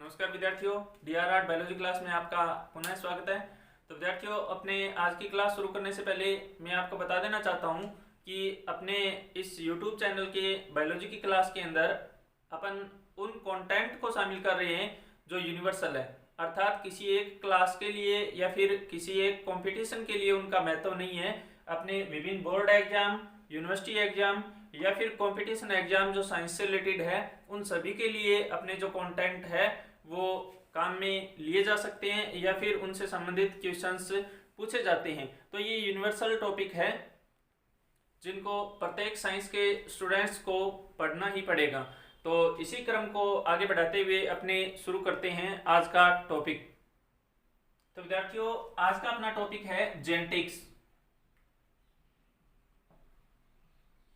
नमस्कार विद्यार्थियों, D R biology class में आपका पुनः स्वागत है। तो विद्यार्थियों, अपने आज की क्लास शुरू करने से पहले मैं आपको बता देना चाहता हूं कि अपने इस YouTube चैनल के बायोलॉजी की क्लास के अंदर अपन उन कंटेंट को शामिल कर रहे हैं जो यूनिवर्सल है, अर्थात किसी एक क्लास के लिए या फिर किसी एक कंपटीशन के लिए उनका महत्व नहीं है। अपने विभिन्न बोर्ड एग्जाम, यूनिवर्सिटी एग्जाम या फिर कंपटीशन एग्जाम जो साइंस से रिलेटेड है, उन सभी के लिए अपने जो कंटेंट है वो काम में लिए जा सकते हैं या फिर उनसे संबंधित क्वेश्चंस पूछे जाते हैं। तो ये यूनिवर्सल टॉपिक है जिनको प्रत्येक साइंस के स्टूडेंट्स को पढ़ना ही पड़ेगा। तो इसी क्रम को आगे बढ़ाते हुए अपने शुरू करते हैं आज का टॉपिक। तो विद्यार्थियों, आज का अपना टॉपिक है जेनेटिक्स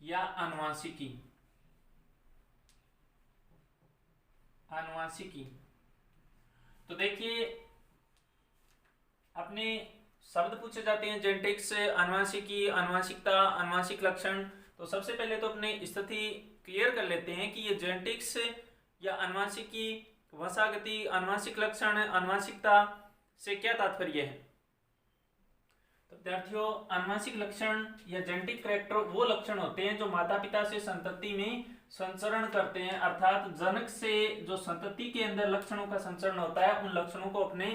या आनुवांशिकी। तो देखिए, अपने शब्द पूछे जाते हैं जेनेटिक्स, आनुवांशिकी, आनुवांशिकता, आनुवांशिक लक्षण। तो सबसे पहले तो अपने स्थिति क्लियर कर लेते हैं कि ये जेनेटिक्स या आनुवांशिकी, वंशागति, आनुवांशिक लक्षण, आनुवांशिकता से क्या तात्पर्य है। तो विद्यार्थियों, आनुवांशिक लक्षण या जेनेटिक कैरेक्टर वो लक्षण होते हैं जो माता पिता से संतति में संचरण करते हैं, अर्थात जनक से जो संतति के अंदर लक्षणों का संचरण होता है उन लक्षणों को अपने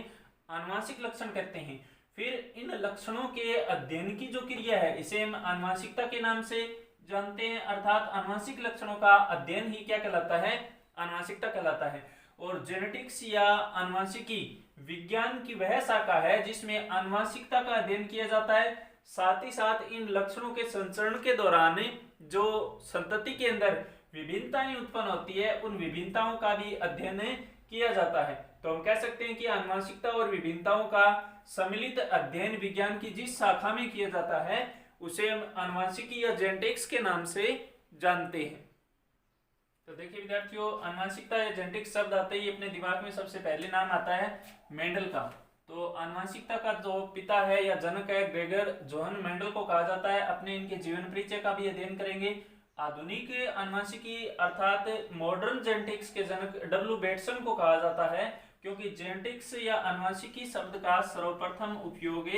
आनुवांशिक लक्षण कहते हैं। फिर इन लक्षणों के अध्ययन की जो क्रिया है इसे हम आनुवांशिकता के नाम से जानते हैं, अर्थात आनुवांशिक लक्षणों का अध्ययन ही क्या कहलाता है, आनुवांशिकता कहलाता है। और जेनेटिक्स या आनुवांशिकी विज्ञान की वह शाखा है जिसमें आनुवांशिकता का अध्ययन किया जाता है, साथ ही साथ इन लक्षणों के संचरण के दौरान जो संतति के अंदर विभिन्नताएं उत्पन्न होती है उन विभिन्नताओं का भी अध्ययन किया जाता है। तो हम कह सकते हैं कि आनुवांशिकता और विभिन्नताओं का सम्मिलित अध्ययन विज्ञान की जिस शाखा में किया जाता है उसे हम आनुवांशिकी या जेनेटिक्स के नाम से जानते हैं। तो देखिए विद्यार्थियों, आनुवांशिकता या जेनेटिक्स शब्द आते ही अपने दिमाग में सबसे पहले नाम आता है मेंडल का। तो आनुवांशिकता का जो पिता है या जनक है ग्रेगर जोहन मेंडल को कहा जाता है। अपने इनके जीवन परिचय का भी अध्ययन करेंगे। आधुनिक आनुवांशिकी अर्थात मॉडर्न जेनेटिक्स के जनक डब्ल्यू बेटसन को कहा जाता है, क्योंकि जेनेटिक्स या आनुवांशिकी शब्द का सर्वप्रथम उपयोग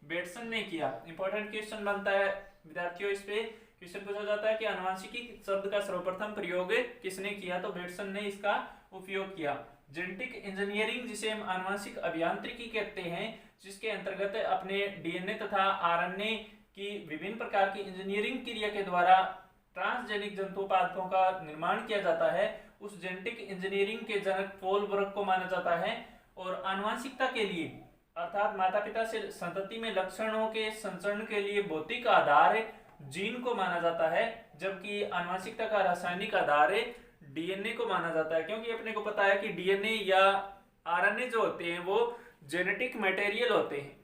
बेटसन ने किया। इंपॉर्टेंट क्वेश्चन बनता है विद्यार्थियों, इस पे क्वेश्चन पूछा जाता है कि आनुवांशिकी शब्द का सर्वप्रथम प्रयोग किसने किया, तो बेटसन ने इसका उपयोग किया। जेनेटिक इंजीनियरिंग जिसे हम आनुवांशिक अभियांत्रिकी कहते हैं, जिसके अंतर्गत अपने डीएनए तथा आरएनए की विभिन्न प्रकार की इंजीनियरिंग क्रिया के द्वारा ट्रांसजेनिक जंतुपादपों का निर्माण किया जाता है, उस जेनेटिक इंजीनियरिंग के जनक पॉल बर्क को माना जाता है। और आनुवांशिकता के लिए अर्थात माता पिता से संतति में लक्षणों के संचरण के लिए भौतिक आधार जीन को माना जाता है, जबकि आनुवांशिकता का रासायनिक आधार डीएनए को माना जाता है, क्योंकि अपने को पता है कि डीएनए या आरएनए जो होते हैं वो जेनेटिक मटेरियल होते हैं।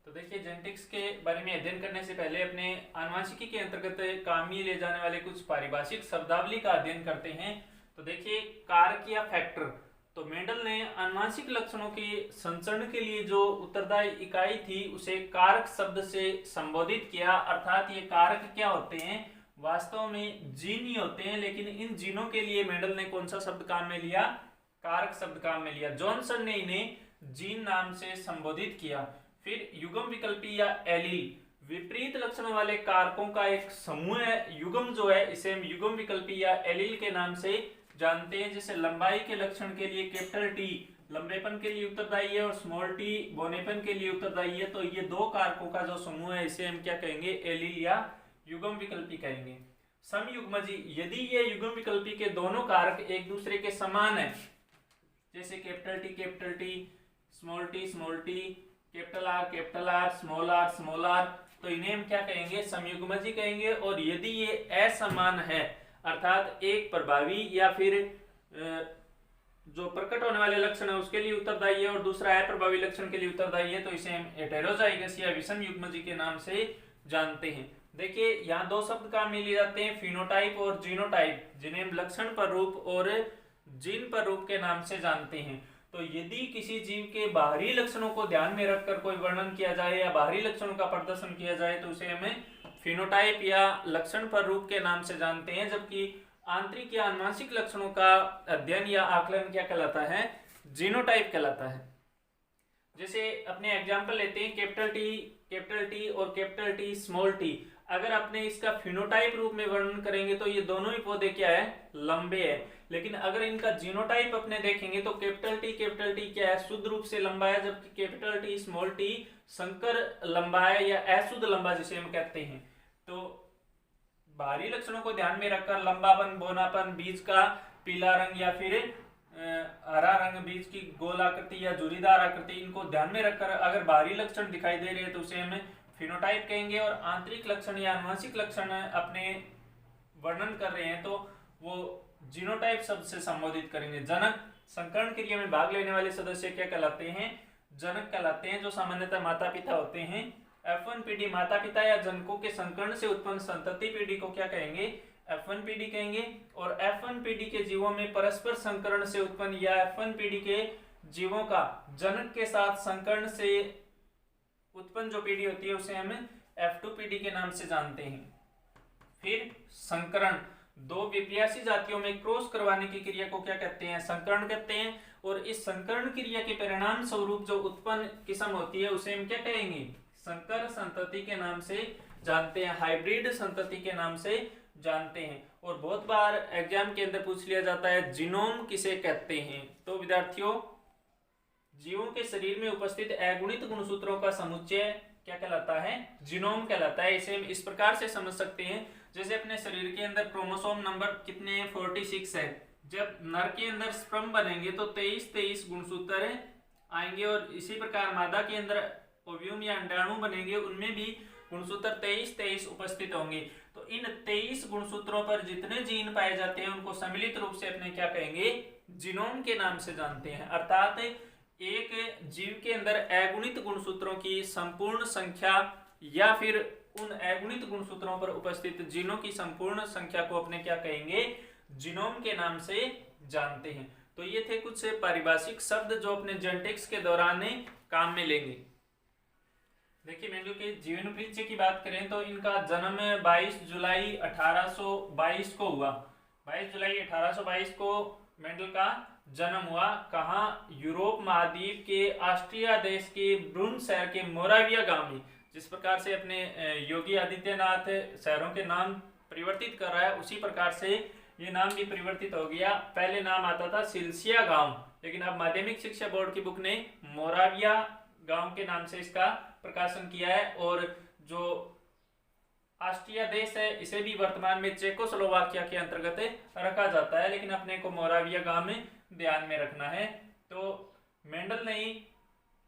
तो देखिए, जेनेटिक्स के बारे में अध्ययन करने से पहले अपने आनुवांशिकी के अंतर्गत काम में ले जाने वाले कुछ पारिभाषिक शब्दावली का अध्ययन करते हैं। तो देखिए, कारक या फैक्टर। तो मेंडल ने आनुवांशिक लक्षणों के संचरण के लिए जो उत्तरदायी इकाई थी उसे कारक शब्द से संबोधित किया, अर्थात ये कारक क्या होते हैं, वास्तव में जीन ही होते हैं, लेकिन इन जीनों के लिए मेंडल ने कौन सा शब्द काम में लिया, कारक शब्द काम में लिया। जॉनसन ने इन्हें जीन नाम से संबोधित किया। फिर युग्म विकल्पी या एलील, विपरीत लक्षणों वाले कारकों का एक समूह है। युग्म जो है इसे हम युग्म विकल्पी या एलील के नाम से जानते हैं। जैसे लंबाई के लक्षण के लिए कैपिटल टी लंबेपन के लिए उत्तरदायी है और स्मॉल टी बौनेपन के लिए उत्तरदायी है। तो ये दो कारकों का जो समूह है इसे हम क्या कहेंगे, एलील या युग्म विकल्पी कहेंगे। समयुग्मजी, यदि ये युग्म विकल्पी के दोनों कारक एक दूसरे के समान है, जैसे capital T small T capital R small R, तो इन्हें हम क्या कहेंगे, समयुग्मजी कहेंगे। और यदि ये असमान है, अर्थात एक प्रभावी या फिर जो प्रकट होने वाले लक्षण है उसके लिए उत्तरदायी है और दूसरा अप्रभावी लक्षण के लिए उत्तरदायी है, तो इसे हम हेटेरोजाइगस या विषम युग्मजी के नाम से जानते हैं। देखिए, यहाँ दो शब्द काम में लिए जाते हैं, फिनोटाइप और जीनोटाइप, जिन्हें हम लक्षण पर रूप और जीन पर रूप के नाम से जानते हैं। तो यदि किसी जीव के बाहरी लक्षणों को ध्यान में रखकर कोई वर्णन किया जाए या बाहरी लक्षणों का प्रदर्शन किया जाए तो उसे हमें फिनोटाइप या लक्षण पर रूप के नाम से जानते हैं, जबकि आंतरिक या आनुवंशिक लक्षणों का अध्ययन या आकलन क्या कहलाता है? जीनोटाइप कहलाता है। जैसे अपने एग्जाम्पल लेते हैं कैपिटल टी और कैपिटल टी स्मॉल टी। अगर अपने इसका फिनोटाइप रूप में वर्णन करेंगे तो ये दोनों ही पौधे क्या है? लंबे है। लेकिन अगर इनका जीनोटाइप अपने देखेंगे तो कैपिटल टी क्या है? शुद्ध रूप से लंबा है, जबकि कैपिटल टी स्मॉल टी संकर लंबा है या अशुद्ध लंबा जिसे हम कहते हैं। तो बाहरी लक्षणों को ध्यान में रखकर लंबापन, बोनापन, बीज का पीला रंग या फिर हरा रंग, बीज की गोल आकृति या झुर्रीदार आकृति, इनको ध्यान में रखकर अगर बाहरी लक्षण दिखाई दे रहे हैं तो उसे हम फिनोटाइप कहेंगे। और आंतरिक लक्षण या आनुवंशिक लक्षण अपने वर्णन कर रहे हैं तो वो जीनोटाइप शब्द से संबोधित करेंगे। जनक संकरण क्रिया में भाग लेने वाले सदस्य क्या कहलाते हैं? जनक कहलाते हैं, जो सामान्यतः माता पिता होते हैं। F1 पीढ़ी माता पिता या जनकों के संकरण से उत्पन्न संतति पीढ़ी को क्या कहेंगे? F1 पीढ़ी कहेंगे। और F1 पीढ़ी के जीवों में परस्पर संकरण से उत्पन्न या F1 पीढ़ी के जीवों का जनक के साथ संकरण से उत्पन्न जो पीढ़ी होती है उसे हम F2 पीढ़ी के नाम से जानते हैं। फिर संकरण, दो विप्रियासी जातियों में क्रॉस करवाने की क्रिया को क्या कहते हैं? संकरण कहते हैं। और इस संकरण क्रिया के परिणाम स्वरूप जो उत्पन्न किस्म होती है उसे हम क्या कहेंगे? संकर संतति के नाम से जानते हैं, हाइब्रिड संतति के नाम से जानते हैं। और बहुत बार एग्जाम के अंदर पूछ लिया जाता है जीनोम किसे कहते हैं। तो विद्यार्थियों, जीवों के शरीर में उपस्थित अगुणित गुणसूत्रों का समुच्चय क्या कहलाता है? जीनोम कहलाता है। इसे हम इस प्रकार से समझ सकते हैं, जैसे अपने शरीर के अंदर क्रोमोसोम नंबर कितने हैं? 46 है। जब नर के अंदर स्पर्म बनेंगे तो 23 गुणसूत्र आएंगे, और इसी प्रकार मादा के अंदर ओव्यूम या अंडाणु बनेंगे, उनमें भी गुणसूत्र 23 उपस्थित होंगे। तो इन 23 गुणसूत्रों पर जितने जीन पाए जाते हैं उनको सम्मिलित रूप से अपने क्या कहेंगे? जीनोम के नाम से जानते हैं। अर्थात एक जीव के अंदर अगुणित गुणसूत्रों की संपूर्ण संख्या या फिर उन अगुणित गुणसूत्रों पर उपस्थित जीनों की संपूर्ण संख्या को अपने क्या कहेंगे? जीनोम के नाम से जानते हैं। तो ये थे कुछ पारिभाषिक शब्द जो अपने जेनेटिक्स के दौरान काम में लेंगे। देखिए, मेंडल के जीवन परिचय की बात करें तो इनका जन्म 22 जुलाई 1822 को हुआ। 22 जुलाई 1822 को मेंडल का जन्म हुआ। कहाँ? यूरोप महाद्वीप के ऑस्ट्रिया देश के ब्रून शहर के मोराविया गांव में। जिस प्रकार से अपने योगी आदित्यनाथ शहरों के नाम परिवर्तित कर रहा है, उसी प्रकार से ये नाम भी परिवर्तित हो गया। पहले नाम आता था सिल्सिया गांव, लेकिन अब माध्यमिक शिक्षा बोर्ड की बुक ने मोराविया गांव के नाम से इसका प्रकाशन किया है। और जो ऑस्ट्रिया देश है इसे भी वर्तमान में चेकोस्लोवाकिया के अंतर्गत रखा जाता है, लेकिन अपने को मोराविया गांव में ध्यान में रखना है। तो मेंडल ने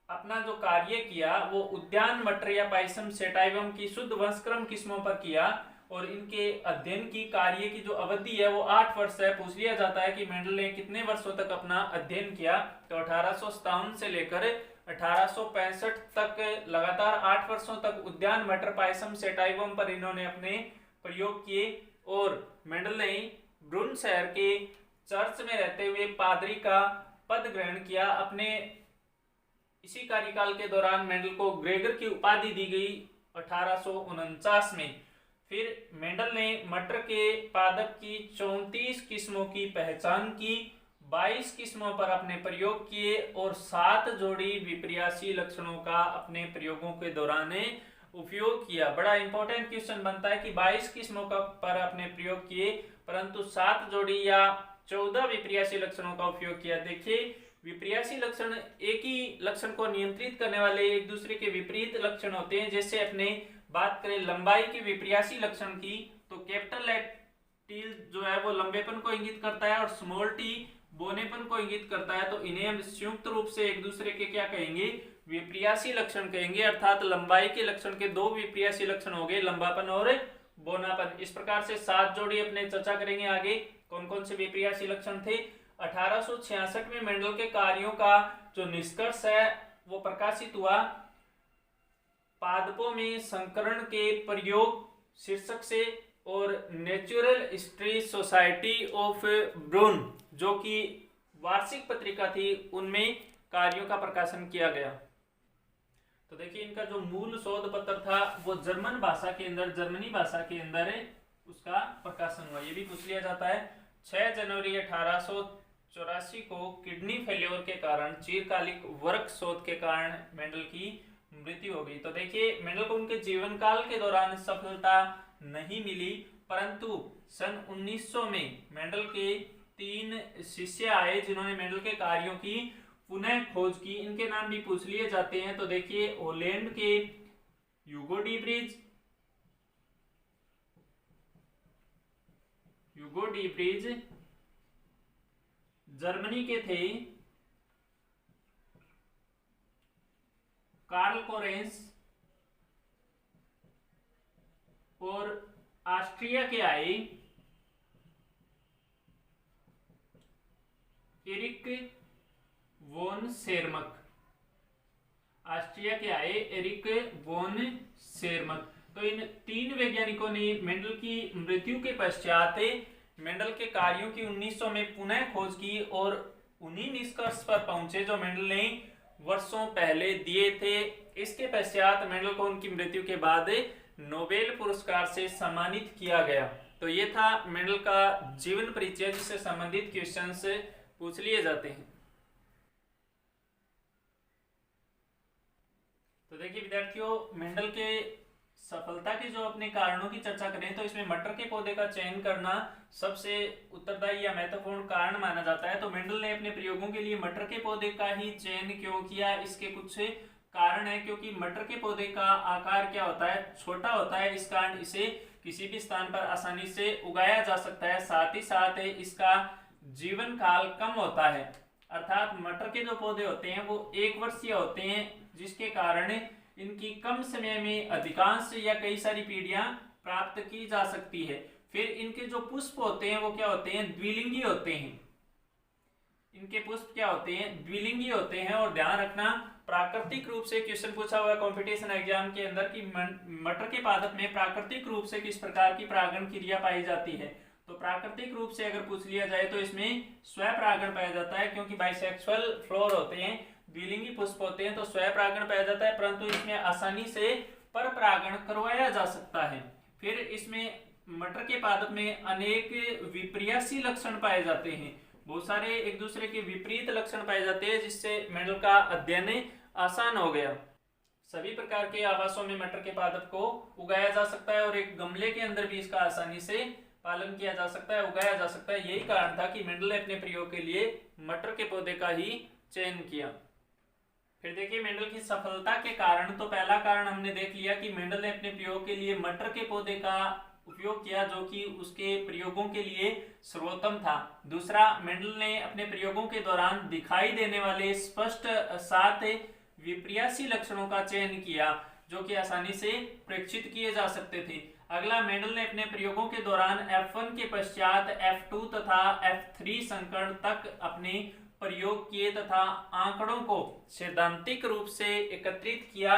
अपना जो कार्य किया वो उद्यान मटर या पाइसम सेटाइवम की शुद्ध वंशक्रम किस्मों पर किया। और इनके अध्ययन की कार्य की जो अवधि है वो 8 वर्ष है। पूछ लिया जाता है कि मेंडल ने कितने वर्षों तक अपना अध्ययन किया, तो 1857 से लेकर 1865 तक लगातार 8 वर्षों तक उद्यान मटर पाइसम सेटाइवम पर इन्होंने अपने प्रयोग किए। और मेंडल ने ब्रून शहर के चर्च में रहते हुए पादरी का पद ग्रहण किया। अपने इसी कार्यकाल के दौरान मेंडल को ग्रेगर की उपाधि दी गई 1849 में। फिर मेंडल ने मटर के पादप की 34 किस्मों की पहचान की, 22 किस्मों पर अपने प्रयोग किए और 7 जोड़ी विपर्यासी लक्षणों का अपने प्रयोगों के दौरान उपयोग किया। बड़ा इंपॉर्टेंट क्वेश्चन बनता है कि 22 किस्मों का पर अपने प्रयोग किए, परंतु 7 जोड़ी या 14 विपर्यासी लक्षणों का उपयोग किया। देखिए, विपर्यासी लक्षण एक ही लक्षण को नियंत्रित करने वाले एक दूसरे के विपरीत लक्षण होते हैं। जैसे अपने बात करें लंबाई के विपर्यासी लक्षण की, तो कैपिटल टी जो है वो लंबेपन को इंगित करता है और स्मॉल टी बोनेपन को इंगित करता है। तो इन्हें हम संयुक्त रूप से एक दूसरे के क्या कहेंगे? विपर्यासी लक्षण कहेंगे। अर्थात लंबाई के लक्षण के 2 विपर्यासी लक्षण हो गए, लंबापन और बोनापन। इस प्रकार से 7 जोड़ी अपने चर्चा करेंगे आगे कौन कौन से विपर्यासी लक्षण थे। 1866 में मेंडल के कार्यों का जो निष्कर्ष है वो प्रकाशित हुआ, पादपों में संकरण के प्रयोग शीर्षक से। और नेचुरल हिस्ट्री सोसाइटी ऑफ ब्रून जो कि वार्षिक पत्रिका थी उनमें कार्यों का प्रकाशन किया गया। तो देखिए, इनका जो मूल शोध पत्र था वो जर्मनी भाषा के अंदर उसका प्रकाशन हुआ, ये भी पूछ लिया जाता है। 6 जनवरी 1884 को किडनी फेल्योर के कारण चिरकालिक वर्क शोध के कारण मेंडल की मृत्यु हो गई। तो देखिए मेंडल को उनके जीवन काल के दौरान सफलता नहीं मिली, परंतु सन 1900 में मेंडल के 3 शिष्य आए जिन्होंने मेंडल के कार्यों की पुनः खोज की। इनके नाम भी पूछ लिए जाते हैं। तो देखिए हॉलैंड के ह्यूगो डी ब्रिज, जर्मनी के थे कार्ल कोरेंस, और ऑस्ट्रिया के आए एरिक वोन सेरमक। ऑस्ट्रिया के आए एरिक वोन सेरमक। तो इन 3 वैज्ञानिकों ने मेंडल की मृत्यु के पश्चात मेंडल के कार्यों की 1900 में पुनः खोज की और उन्हीं निष्कर्ष पर पहुंचे जो मेंडल ने वर्षों पहले दिए थे। इसके पश्चात मेंडल को उनकी मृत्यु के बाद नोबेल पुरस्कार से सम्मानित किया गया। तो ये था मेंडल का जीवन परिचय जिससे संबंधित क्वेश्चंस पूछ लिए जाते हैं। तो देखिए विद्यार्थियों, मेंडल के सफलता के जो अपने कारणों की चर्चा करें तो इसमें मटर के पौधे का चयन करना सबसे उत्तरदायी या महत्वपूर्ण कारण माना जाता है। तो मेंडल ने अपने प्रयोगों के लिए मटर के पौधे का ही चयन क्यों किया, इसके कुछ कारण है। क्योंकि मटर के पौधे का आकार क्या होता है, छोटा होता है, इस कारण इसे किसी भी स्थान पर आसानी से उगाया जा सकता है। साथ ही साथ इसका जीवन काल कम होता है, अर्थात मटर के जो पौधे होते हैं वो 1 वर्षीय होते हैं, जिसके कारण इनकी कम समय में अधिकांश या कई सारी पीढ़ियां प्राप्त की जा सकती है। फिर इनके जो पुष्प होते हैं वो क्या होते हैं, द्विलिंगी होते हैं। इनके पुष्प क्या होते हैं, द्विलिंगी होते हैं। और ध्यान रखना, प्राकृतिक रूप से क्वेश्चन पूछा हुआ है कंपटीशन एग्जाम के अंदर कि मटर के पादप में प्राकृतिक रूप से किस प्रकार की परागण क्रिया पाई जाती है। तो प्राकृतिक रूप से अगर पूछ लिया जाए तो इसमें स्वपरागण पाया जाता है, क्योंकि बाइसेक्सुअल फ्लोर होते हैं, द्विलिंगी पुष्प होते हैं, तो स्वपरागण पाया जाता है। परंतु इसमें आसानी से परपरागण करवाया जा सकता है। फिर इसमें मटर के पादप में अनेक विपर्यासी लक्षण पाए जाते हैं, बहुत सारे एक दूसरे के विपरीत लक्षण पाए जाते हैं, जिससे मेंडल का अध्ययन आसान हो गया। सभी प्रकार के आवासों में मटर के पादप को उगाया जा सकता है और एक गमले के अंदर भी इसका आसानी से पालन किया जा सकता है, उगाया जा सकता है। यही कारण था कि मेंडल ने अपने प्रयोग के लिए मटर के पौधे का ही चयन किया। फिर देखिए मेंडल की सफलता के कारण, तो पहला कारण हमने देख लिया कि मेंडल ने अपने प्रयोग के लिए मटर के पौधे का उपयोग किया, जो कि उसके प्रयोगों के लिए सर्वोत्तम था। दूसरा, मेंडल ने अपने प्रयोगों के दौरान दिखाई देने वाले स्पष्ट 7 विपर्यासी लक्षणों का चयन किया, जो कि आसानी से प्रेक्षित किए जा सकते थे। अगला, मेंडल ने अपने प्रयोगों के दौरान F1 के पश्चात F2 तथा F3 संकरण तक अपने प्रयोग किए तथा आंकड़ों को सैद्धांतिक रूप से एकत्रित किया,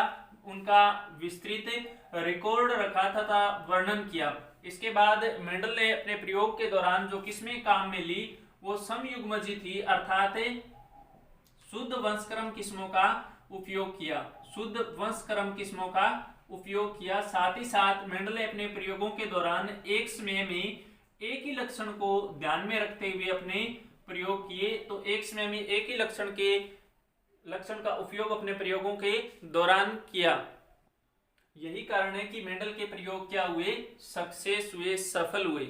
उनका विस्तृत रिकॉर्ड रखा तथा वर्णन किया। इसके बाद मेंडल ने अपने प्रयोग के दौरान जो किस्में काम में ली वो समयुग्मजी थी, अर्थात शुद्ध वंशक्रम किस्मों का उपयोग किया, शुद्ध वंशक्रम किस्मों का उपयोग किया। साथ ही साथ मेंडल ने अपने प्रयोगों के दौरान एक समय में एक ही लक्षण को ध्यान में रखते हुए अपने प्रयोग किए। तो एक समय में एक ही लक्षण का उपयोग अपने प्रयोगों के दौरान किया। यही कारण है कि मेंडल के प्रयोग क्या हुए, सक्सेस हुए, सफल हुए।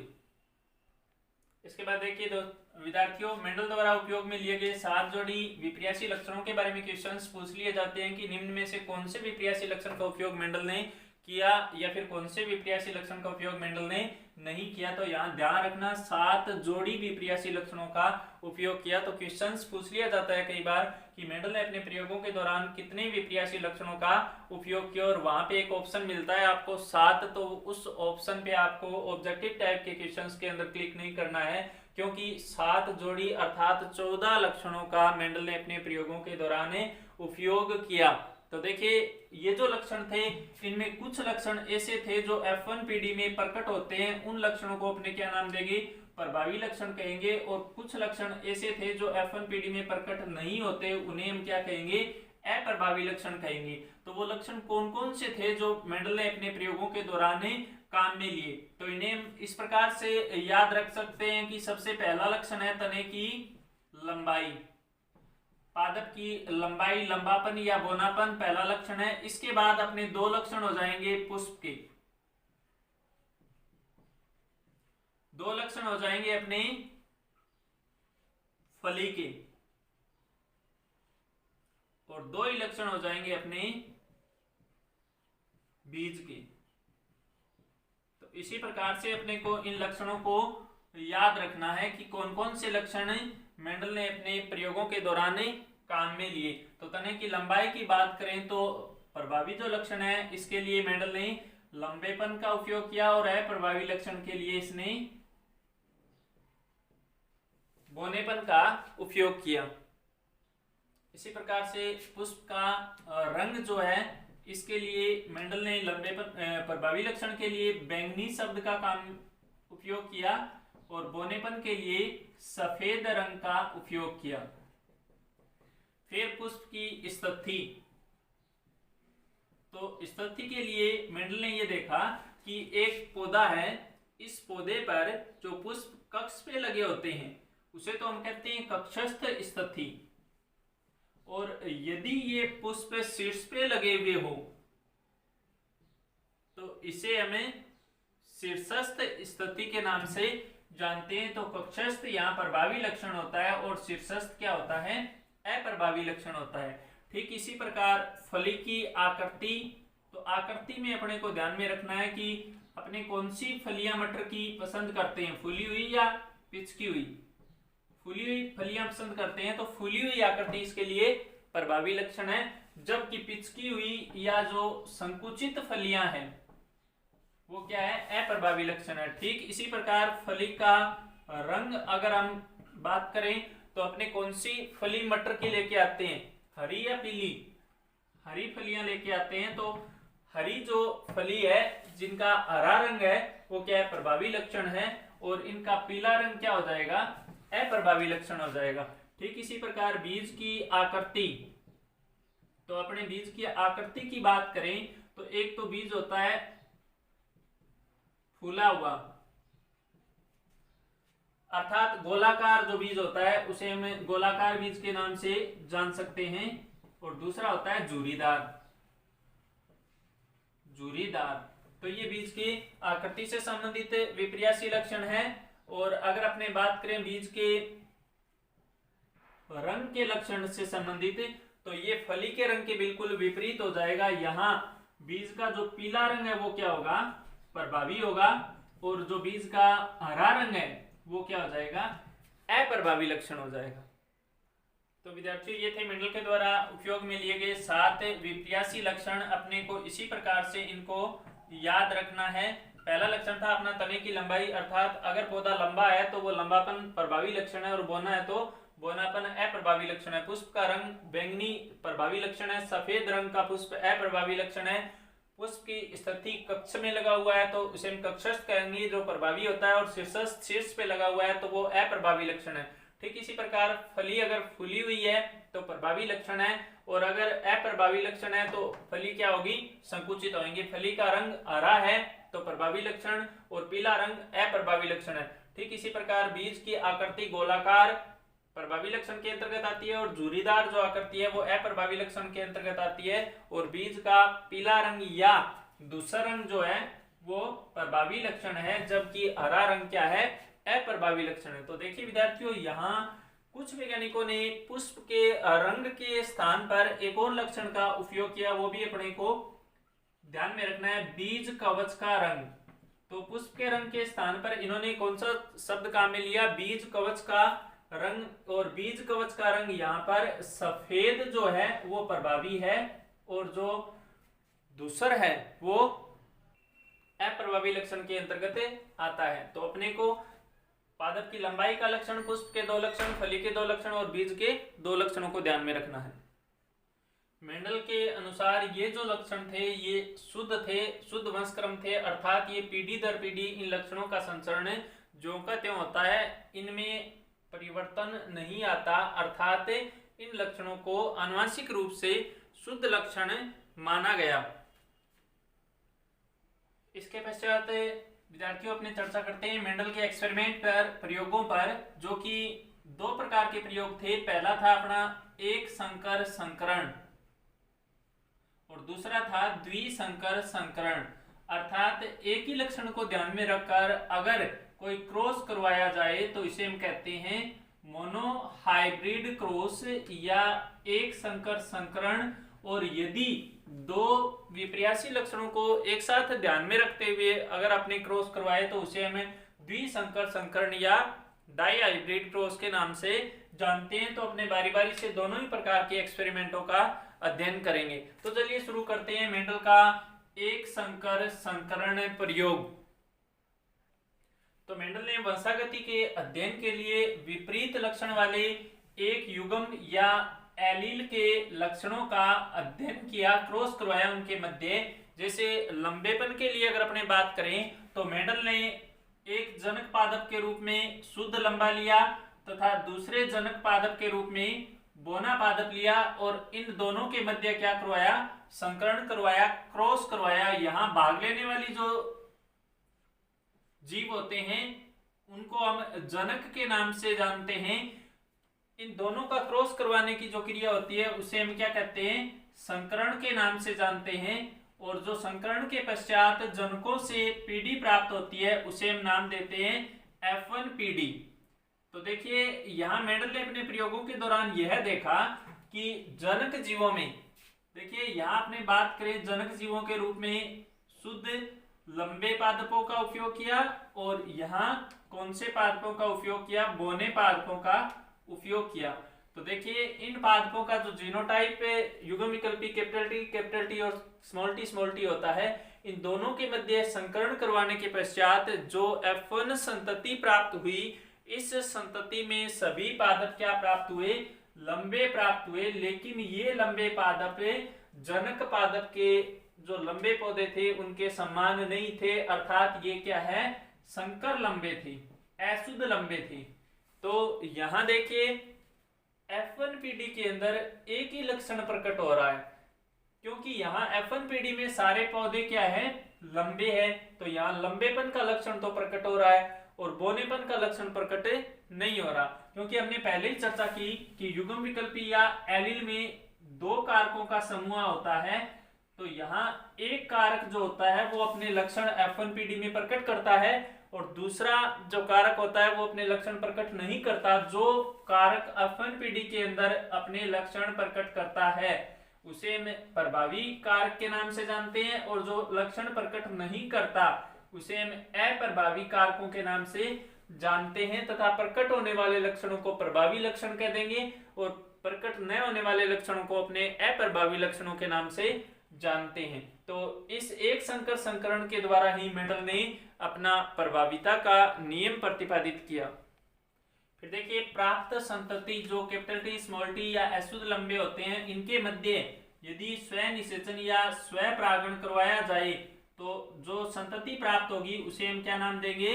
इसके बाद देखिए विद्यार्थियों, मेंडल द्वारा उपयोग में लिए गए 7 जोड़ी विपर्यासी लक्षणों के बारे में क्वेश्चंस पूछ लिए जाते हैं कि निम्न में से कौन से विपर्यासी लक्षण का उपयोग मेंडल ने किया या फिर कौन से विपर्यासी लक्षण का उपयोग मेंडल ने नहीं किया। तो यहाँ ध्यान रखना, 7 जोड़ी विपर्यासी लक्षणों का उपयोग किया। तो क्वेश्चंस पूछ लिया जाता है कई बार कि मेंडल ने अपने प्रयोगों के दौरान कितने विपर्यासी लक्षणों का उपयोग किया, और वहां पे एक ऑप्शन मिलता है आपको 7। तो उस ऑप्शन पे आपको ऑब्जेक्टिव टाइप के क्वेश्चंस के अंदर क्लिक नहीं करना है, क्योंकि 7 जोड़ी अर्थात 14 लक्षणों का मेंडल ने अपने प्रयोगों के दौरान उपयोग किया। तो देखिए ये जो लक्षण थे, इनमें कुछ लक्षण ऐसे थे जो F1 पीढ़ी में प्रकट होते हैं, उन लक्षणों को अपने क्या नाम देंगे, प्रभावी लक्षण कहेंगे। और कुछ लक्षण ऐसे थे जो F1 पीढ़ी में प्रकट नहीं होते, उन्हें हम क्या कहेंगे, अप्रभावी लक्षण कहेंगे। तो वो लक्षण कौन कौन से थे जो मेंडल ने अपने प्रयोगों के दौरान काम में लिए। तो इन्हें इस प्रकार से याद रख सकते हैं कि सबसे पहला लक्षण है तने की लंबाई, पादप की लंबाई, लंबापन या बोनापन पहला लक्षण है। इसके बाद अपने दो लक्षण हो जाएंगे पुष्प के, दो लक्षण हो जाएंगे अपने फली के, और दो ही लक्षण हो जाएंगे अपने बीज के। तो इसी प्रकार से अपने को इन लक्षणों को याद रखना है कि कौन कौन से लक्षण मेंडल ने अपने प्रयोगों के दौरान काम में लिए। तो तने की लंबाई की बात करें तो प्रभावी जो लक्षण है इसके लिए मेंडल ने लंबेपन का उपयोग किया, और अप्रभावी लक्षण के लिए इसने बोनेपन का उपयोग किया। इसी प्रकार से पुष्प का रंग जो है इसके लिए मेंडल ने लंबेपन प्रभावी लक्षण के लिए बैंगनी शब्द का काम उपयोग किया, और बोनेपन के लिए सफेद रंग का उपयोग किया। फिर पुष्प की स्थिति, तो स्थिति के लिए मेंडल ने यह देखा कि एक पौधा है, इस पौधे पर जो पुष्प कक्ष पे लगे होते हैं उसे तो हम कहते हैं कक्षस्थ स्थिति, और यदि ये पुष्प शीर्ष पे लगे हुए हो तो इसे हमें शीर्षस्थ स्थिति के नाम से जानते हैं। तो कक्षस्थ यहाँ प्रभावी लक्षण होता है और शीर्षस्थ क्या होता है, अप्रभावी लक्षण होता है। ठीक इसी प्रकार फली की आकृति, तो आकृति में अपने को ध्यान में रखना है कि अपने कौन सी फलियां मटर की पसंद करते हैं, फूली हुई या पिचकी हुई। फूली हुई फलियां पसंद करते हैं तो फूली हुई आकृति इसके लिए प्रभावी लक्षण है, जबकि पिचकी हुई या जो संकुचित फलियां हैं वो क्या है, अप्रभावी लक्षण है। ठीक इसी प्रकार फली का रंग अगर हम बात करें तो अपने कौन सी फली मटर की लेके आते हैं, हरी या पीली, हरी फलियां लेके आते हैं। तो हरी जो फली है जिनका हरा रंग है वो क्या है, प्रभावी लक्षण है, और इनका पीला रंग क्या हो जाएगा, अप्रभावी लक्षण हो जाएगा। ठीक इसी प्रकार बीज की आकृति, तो अपने बीज की आकृति की बात करें तो एक तो बीज होता है फूला हुआ, अर्थात गोलाकार जो बीज होता है उसे हम गोलाकार बीज के नाम से जान सकते हैं, और दूसरा होता है झुर्रीदार, झुर्रीदार। तो ये बीज की आकृति से संबंधित विपर्यासी लक्षण है। और अगर अपने बात करें बीज के रंग के लक्षण से संबंधित, तो ये फली के रंग के बिल्कुल विपरीत हो जाएगा। यहाँ बीज का जो पीला रंग है वो क्या होगा, प्रभावी होगा, और जो बीज का हरा रंग है वो क्या हो जाएगा, अप्रभावी लक्षण हो जाएगा। तो विद्यार्थियों ये थे मेंडल के द्वारा उपयोग में लिए गए 7 विपर्यासी लक्षण। अपने को इसी प्रकार से इनको याद रखना है। पहला लक्षण था अपना तने की लंबाई, अर्थात अगर पौधा लंबा है तो वो लंबापन प्रभावी लक्षण है, और बोना है तो बोनापन अप्रभावी लक्षण है। पुष्प का रंग बैंगनी प्रभावी लक्षण है, सफेद रंग का पुष्प अप्रभावी लक्षण है। पुष्प की स्थिति कक्ष में लगा हुआ है तो उसे हम कक्षस्थ कहेंगे जो प्रभावी होता है, और शीर्षस्थ शीर्ष पे लगा हुआ है तो वो अप्रभावी लक्षण है। ठीक इसी प्रकार फली अगर फूली हुई है तो प्रभावी लक्षण है, और अगर अप्रभावी लक्षण है तो फली क्या होगी, संकुचित होंगी। फली का रंग हरा है तो प्रभावी लक्षण, और पीला रंग अप्रभावी लक्षण है। ठीक इसी प्रकार बीज की आकृति गोलाकार प्रभावी लक्षण के अंतर्गत आती है, और झुर्रीदार जो आकृति है वो अप्रभावी लक्षण के अंतर्गत आती है, और बीज का पीला रंग या दूसरा रंग जो है वो प्रभावी लक्षण है, जबकि हरा रंग क्या है, अप्रभावी लक्षण है। तो देखिए विद्यार्थियों यहाँ कुछ वैज्ञानिकों ने पुष्प के रंग के स्थान पर एक और लक्षण का उपयोग किया, वो भी अपने को ध्यान में रखना है, बीज कवच का रंग। तो पुष्प के रंग के स्थान पर इन्होंने कौन सा शब्द काम में लिया, बीज कवच का रंग, और बीज कवच का रंग यहाँ पर सफेद जो है वो प्रभावी है, और जो दूसर है वो अप्रभावी लक्षण के अंतर्गत आता है। तो अपने को पादप की लंबाई का लक्षण, पुष्प के 2 लक्षण, फली के 2 लक्षण और बीज के 2 लक्षणों को ध्यान में रखना है। मेंडल के अनुसार ये जो लक्षण थे ये शुद्ध थे, शुद्ध वंशक्रम थे, अर्थात ये पीढ़ी दर पीढ़ी इन लक्षणों का संचरण ज्यों का त्यों होता है, इनमें परिवर्तन नहीं आता, अर्थात इन लक्षणों को आनुवंशिक रूप से शुद्ध लक्षण माना गया। इसके पश्चात विद्यार्थियों अपने चर्चा करते हैं मेंडल के एक्सपेरिमेंट पर, प्रयोगों पर, जो कि दो प्रकार के प्रयोग थे। पहला था अपना एक संकर संकरण और दूसरा था द्विसंकर संकरण। अर्थात एक ही लक्षण को ध्यान में रखकर अगर कोई क्रॉस करवाया जाए तो इसे हम कहते हैं मोनोहाइब्रिड क्रॉस या एक संकर संकरण। और यदि दो विपर्यासी लक्षणों को एक साथ ध्यान में रखते हुए अगर आपने क्रॉस करवाए तो उसे हमें द्विसंकर संकरण या डाईहाइब्रिड क्रॉस के नाम से जानते हैं। तो अपने बारी बारी से दोनों ही प्रकार के एक्सपेरिमेंटों का अध्ययन करेंगे। तो चलिए शुरू करते हैं मेंडल का एक संकर संकरण प्रयोग। तो मेंडल ने वंशागति के अध्ययन के लिए विपरीत लक्षण वाले एक युग्म या एलील के लक्षणों का अध्ययन किया, क्रॉस करवाया उनके मध्य। जैसे लंबेपन के लिए अगर अपने बात करें तो मेंडल ने एक जनक पादप के रूप में शुद्ध लंबा लिया तथा दूसरे जनक पादप के रूप में बोना पादप लिया और इन दोनों के मध्य क्या करवाया, संकरण करवाया, क्रॉस करवाया। यहाँ भाग लेने वाली जो जीव होते हैं उनको हम जनक के नाम से जानते हैं। इन दोनों का क्रॉस करवाने की जो क्रिया होती है उसे हम क्या कहते हैं, संकरण के नाम से जानते हैं। और जो संकरण के पश्चात जनकों से पीढ़ी प्राप्त होती है उसे हम नाम देते हैं F1 पीढ़ी। तो देखिए यहाँ मेंडल ने अपने प्रयोगों के दौरान यह देखा कि जनक जीवों में, देखिए यहाँ आपने बात करें जनक जीवों के रूप में शुद्ध लंबे पादपों का उपयोग किया और यहाँ कौन से पादपों का उपयोग किया, बोने पादपों का उपयोग किया। तो देखिए इन पादपों का जो जीनोटाइप युग्म विकल्पी कैपिटल टी और स्मॉल टी होता है, इन दोनों के मध्य संकरण करवाने के पश्चात जो F1 संतति प्राप्त हुई, इस संतति में सभी पादप क्या प्राप्त हुए, लंबे प्राप्त हुए। लेकिन ये लंबे पादप जनक पादप के जो लंबे पौधे थे उनके समान नहीं थे, अर्थात ये क्या है, संकर लंबे थे, अशुद्ध लंबे थे। तो यहां देखिए F1 पीढ़ी के अंदर एक ही लक्षण प्रकट हो रहा है, क्योंकि यहाँ F1 पीढ़ी में सारे पौधे क्या है, लंबे हैं। तो यहाँ लंबेपन का लक्षण तो प्रकट हो रहा है और बोनेपन का लक्षण प्रकट नहीं हो रहा, क्योंकि हमने पहले ही चर्चा की कि युग्म विकल्पी या एलील में दो कारकों का समूह होता है। तो यहाँ एक कारक जो होता है वो अपने लक्षण F1 पीढ़ी में प्रकट करता है और दूसरा जो कारक होता है वो अपने लक्षण प्रकट नहीं करता। जो कारक F1 पीढ़ी के अंदर अपने लक्षण प्रकट करता है उसे हम प्रभावी कारक के नाम से जानते हैं और जो लक्षण प्रकट नहीं करता उसे हम अप्रभावी कारकों के नाम से जानते हैं। तथा प्रकट होने वाले लक्षणों को प्रभावी लक्षण कह देंगे और प्रकट न होने वाले लक्षणों को अपने अप्रभावी लक्षणों के नाम से जानते हैं। तो इस एक संकर संकरण के द्वारा ही मेंडल ने अपना प्रभाविता का नियम प्रतिपादित किया। फिर देखिए प्राप्त संतति जो कैपिटल टी स्मॉल टी या अशुद्ध लंबे होते हैं, इनके मध्य यदि स्व निषेचन या स्व परागण करवाया जाए तो जो संतति प्राप्त होगी उसे हम क्या नाम देंगे,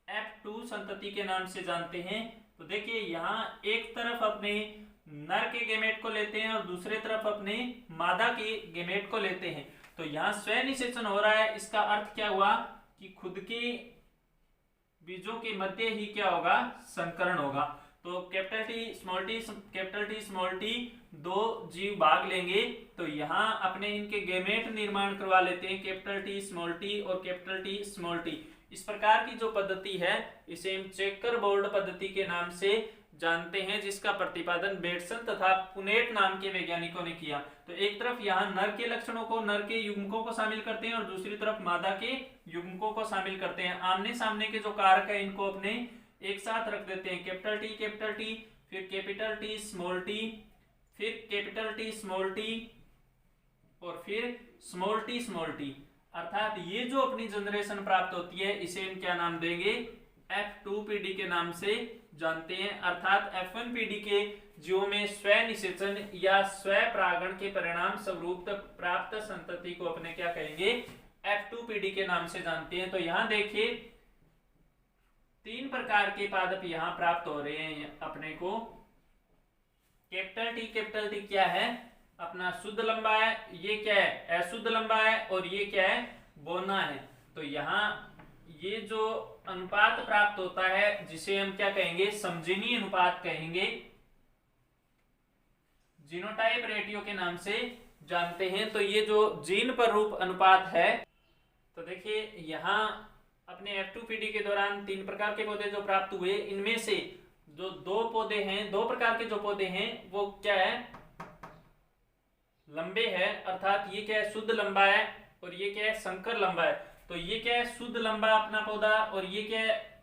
F2 संतति के नाम से जानते हैं। तो देखिए यहाँ एक तरफ अपने नर के गेमेट को लेते हैं और दूसरे तरफ अपने मादा के गेमेट को लेते हैं। तो यहाँ स्व निषेचन हो रहा है, इसका अर्थ क्या हुआ कि खुद के बीजों के मध्य ही क्या होगा, संकरण होगा। तो कैपिटल टी स्मॉल टी दो जीव भाग लेंगे तो यहाँ अपने इनके गेमेट निर्माण करवा लेते हैं, कैपिटल टी स्मॉल टी और कैपिटल टी स्मॉल टी। इस प्रकार की जो पद्धति है इसे हम चेकर बोर्ड पद्धति के नाम से जानते हैं, जिसका प्रतिपादन बेटसन तथा पुनेट नाम के वैज्ञानिकों ने किया। तो एक तरफ यहाँ नर के लक्षणों को, नर के युग्मकों को शामिल करते हैं और दूसरी तरफ मादा के युग्मकों को शामिल करते हैं। आमने सामने के जो कारक है इनको अपने एक साथ रख देते हैं, कैपिटल टी फिर कैपिटल टी स्मॉल टी, फिर कैपिटल टी स्मॉल टी और फिर स्मॉल टी। अर्थात ये जो अपनी जनरेशन प्राप्त होती है इसे हम क्या नाम देंगे, F2 पीढ़ी के नाम से जानते हैं। अर्थात F1 पीढ़ी के जीवों में स्व निषेचन या स्व परागण के परिणाम स्वरूप प्राप्त संतति को अपने क्या कहेंगे, F2 पीढ़ी के नाम से जानते हैं। तो यहाँ देखिए तीन प्रकार के पादप यहाँ प्राप्त हो रहे हैं अपने को। कैपिटल टी क्या है, अपना शुद्ध लंबा है, ये क्या है, अशुद्ध लंबा है और ये क्या है, बोना है। तो यहाँ ये जो अनुपात प्राप्त होता है जिसे हम क्या कहेंगे, समजीनी अनुपात कहेंगे, जीनोटाइप रेटियो के नाम से जानते हैं। तो ये जो जीन पर रूप अनुपात है, तो देखिए यहाँ अपने F2PD के दौरान 3 प्रकार के पौधे जो प्राप्त हुए, इनमें से जो 2 पौधे हैं, 2 प्रकार के जो पौधे हैं वो क्या है, लंबे है, अर्थात ये क्या है, शुद्ध लंबा है, और ये क्या है, संकर लंबा है। तो ये क्या है, शुद्ध लंबा अपना पौधा, और ये क्या है,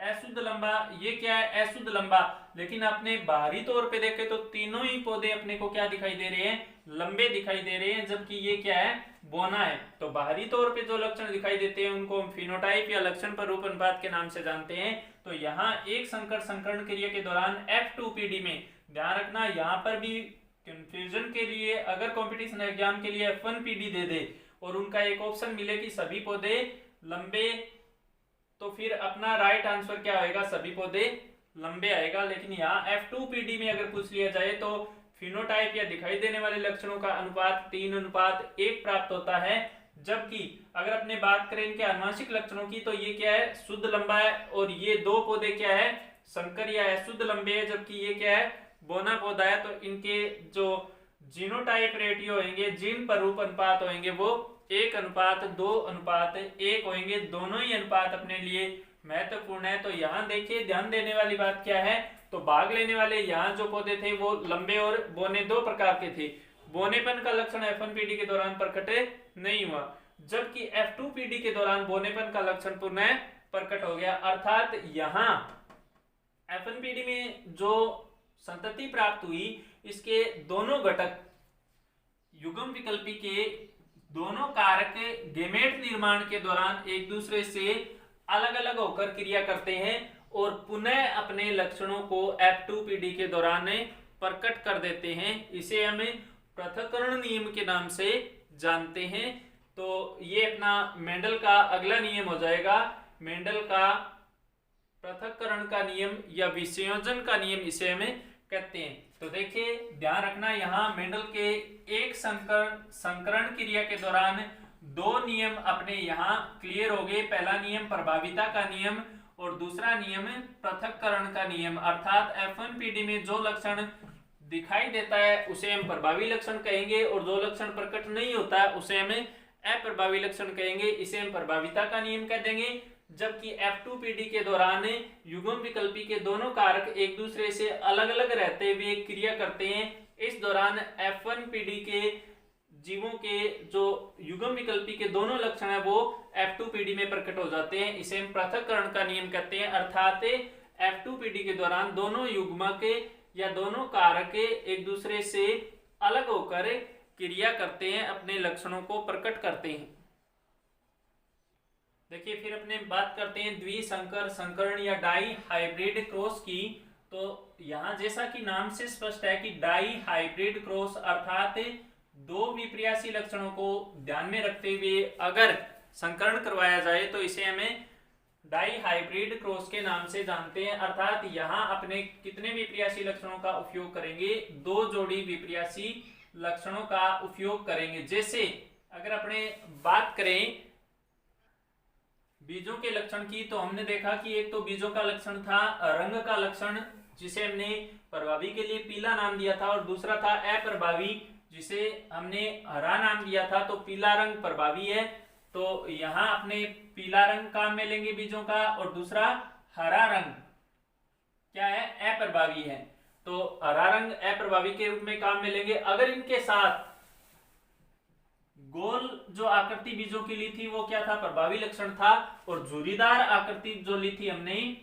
अशुद्ध लंबा, ये क्या है, अशुद्ध लंबा। लेकिन आपने बाहरी तौर पे देखे तो तीनों ही पौधे अपने को क्या दिखाई दे रहे हैं, लंबे दिखाई दे रहे हैं, जबकि ये क्या है, बोना है। तो बाहरी तौर पे जो लक्षण दिखाई देते हैं उनको हम फिनोटाइप या लक्षण पर रूप अनुपात के नाम से जानते हैं। तो यहाँ एक संकर संकरण क्रिया के दौरान F2PD में ध्यान रखना, यहाँ पर भी कंफ्यूजन के लिए अगर कंपटीशन एग्जाम के लिए F1PD दे दे और उनका एक ऑप्शन मिले कि सभी पौधे लंबे, तो फिर अपना राइट आंसर क्या आएगा, सभी पौधे लंबे आएगा। लेकिन यहाँ F2PD में अगर पूछ लिया जाए तो फिनोटाइप या दिखाई देने वाले लक्षणों का अनुपात 3:1 प्राप्त होता है। जबकि अगर अपने बात करें इनके आनुवंशिक लक्षणों की, तो ये क्या है, शुद्ध लंबा है, और ये 2 पौधे क्या है, संकर या अशुद्ध लंबे है, जबकि ये क्या है, बोना पौधा है। तो इनके जो जीनोटाइप रेटियो होंगे, जीन पर रूप अनुपात होंगे, वो 1:2:1 होंगे। दोनों ही अनुपात अपने लिए महत्वपूर्ण है। तो यहाँ देखिए ध्यान देने वाली बात क्या है, तो भाग लेने वाले यहाँ जो पौधे थे वो लंबे और बोने 2 प्रकार के थे। बोनेपन का लक्षण F1PD के दौरान प्रकट नहीं हुआ, जबकि F2PD के दौरान बोनेपन का लक्षण पुनः प्रकट हो गया। अर्थात यहाँ F1PD में जो संतति प्राप्त हुई, इसके दोनों घटक युग्म विकल्पी के दोनों कारक गेमेट निर्माण के दौरान एक दूसरे से अलग अलग होकर क्रिया करते हैं और पुनः अपने लक्षणों को F2PD के दौरान प्रकट कर देते हैं। इसे हमें पृथक्करण नियम के नाम से जानते हैं। तो ये अपना मेंडल का अगला नियम हो जाएगा, मेंडल का पृथक्करण का नियम या विसंयोजन का नियम इसे हमें कहते हैं। तो देखिए ध्यान रखना, यहाँ मेंडल के एक संकरण क्रिया के दौरान 2 नियम अपने यहाँ क्लियर हो गए। पहला नियम प्रभाविता का नियम और दूसरा नियम पृथक्करण का नियम। अर्थात F1PD में जो लक्षण दिखाई देता है उसे हम प्रभावी लक्षण कहेंगे, और जो लक्षण प्रकट नहीं होता है उसे हमें अप्रभावी लक्षण कहेंगे, इसे हम प्रभाविता का नियम कह देंगे। जबकि F2PD के दौरान युग्म विकल्पी के दोनों कारक एक दूसरे से अलग अलग रहते हुए क्रिया करते हैं। इस दौरान F1PD के जीवों के जो युग्म विकल्पी के दोनों लक्षण है वो F2PD में प्रकट हो जाते हैं, इसे हम पृथक्करण का नियम कहते हैं। अर्थात F2PD के दौरान दोनों युग्मक या दोनों कारक एक दूसरे से अलग होकर क्रिया करते हैं, अपने लक्षणों को प्रकट करते हैं। देखिए फिर अपने बात करते हैं द्विसंकर संकरण या डाई हाइब्रिड क्रॉस की। तो यहाँ जैसा कि नाम से स्पष्ट है कि डाई हाइब्रिड क्रॉस अर्थात 2 विपर्यासी लक्षणों को ध्यान में रखते हुए अगर संकरण करवाया जाए तो इसे हमें डाई हाइब्रिड क्रॉस के नाम से जानते हैं। अर्थात यहाँ अपने कितने विपर्यासी लक्षणों का उपयोग करेंगे, 2 जोड़ी विपर्यासी लक्षणों का उपयोग करेंगे। जैसे अगर अपने बात करें बीजों के लक्षण की, तो हमने देखा कि एक तो बीजों का लक्षण था रंग का लक्षण, जिसे हमने प्रभावी के लिए पीला नाम दिया था, और दूसरा था अप्रभावी जिसे हमने हरा नाम दिया था। तो पीला रंग प्रभावी है, तो यहाँ अपने पीला रंग काम में लेंगे बीजों का, और दूसरा हरा रंग क्या है, अप्रभावी है, तो हरा रंग अप्रभावी के रूप में काम में लेंगे। अगर इनके साथ गोल जो आकृति बीजों की ली थी वो क्या था, प्रभावी लक्षण था, और झुर्रीदार आकृति जो ली थी हमने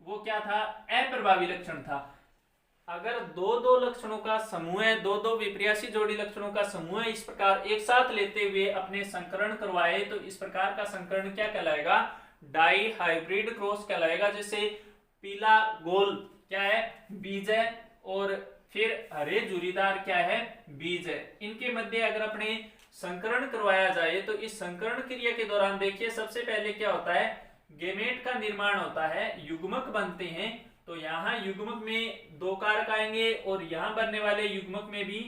वो क्या था, अप्रभावी लक्षण था। अगर 2-2 लक्षणों का समूह है, 2-2 विपर्यासी जोड़ी लक्षणों का समूह है, इस प्रकार एक साथ लेते हुए अपने संकरण करवाए तो इस प्रकार का संकरण क्या कहलाएगा, डाई हाइब्रिड क्रॉस कहलाएगा। जैसे पीला गोल क्या है, बीज है, और फिर हरे झुर्रीदार क्या है, बीज है। इनके मध्य अगर अपने संकरण करवाया जाए तो इस संकरण क्रिया के दौरान देखिए सबसे पहले क्या होता है, गेमेट का निर्माण होता है, युग्मक बनते हैं। तो यहाँ युग्मक में 2 कारक आएंगे और यहाँ बनने वाले युग्मक में भी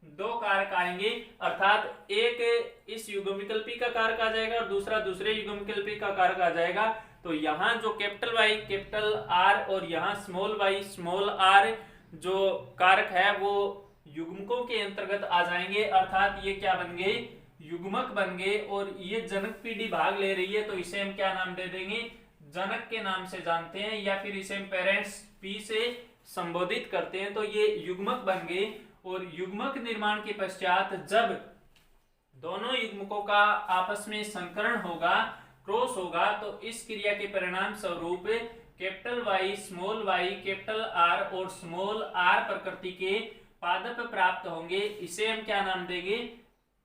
दो कारक आएंगे, अर्थात एक इस युग्म विकल्पी का कारक आ जाएगा और दूसरा दूसरे युग्म विकल्पी का कारक आ जाएगा। तो यहाँ जो कैपिटल वाई कैपिटल आर और यहाँ स्मॉल वाई स्मॉल आर जो कारक है वो युग्मकों के अंतर्गत आ जाएंगे, अर्थात ये क्या बन गए, युग्मक बन गए। और ये जनक पीढ़ी भाग ले रही है तो इसे हम क्या नाम दे देंगे, जनक के नाम से जानते हैं, या फिर इसे हम पेरेंट्स पी से संबोधित करते हैं। तो ये युग्मक बन गए। और युग्मक निर्माण के पश्चात जब दोनों युग्मकों का आपस में संकरण होगा, क्रॉस होगा, तो इस क्रिया के परिणाम स्वरूप कैपिटल वाई कैपिटल आर और स्मॉल आर प्रकृति के पादप प्राप्त होंगे। इसे हम क्या नाम देंगे,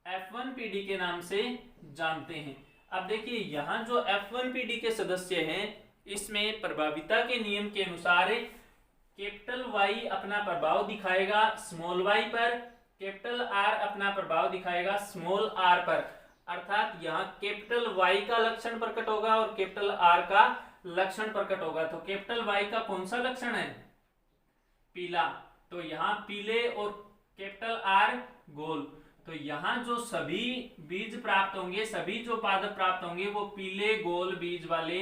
F1 पीढ़ी के नाम से जानते हैं। अब देखिए यहाँ जो F1 पीढ़ी के सदस्य हैं, इसमें प्रभाविता के नियम के अनुसार कैपिटल वाई अपना प्रभाव दिखाएगा स्मॉल वाई पर, कैपिटल आर अपना प्रभाव दिखाएगा स्मॉल आर पर। अर्थात यहाँ कैपिटल वाई का लक्षण प्रकट होगा और कैपिटल आर का लक्षण प्रकट होगा। तो कैपिटल वाई का कौन सा लक्षण है, पीला, तो यहाँ पीले, और कैपिटल आर गोल। तो यहाँ जो सभी बीज प्राप्त होंगे, सभी जो पादप प्राप्त होंगे वो पीले गोल बीज वाले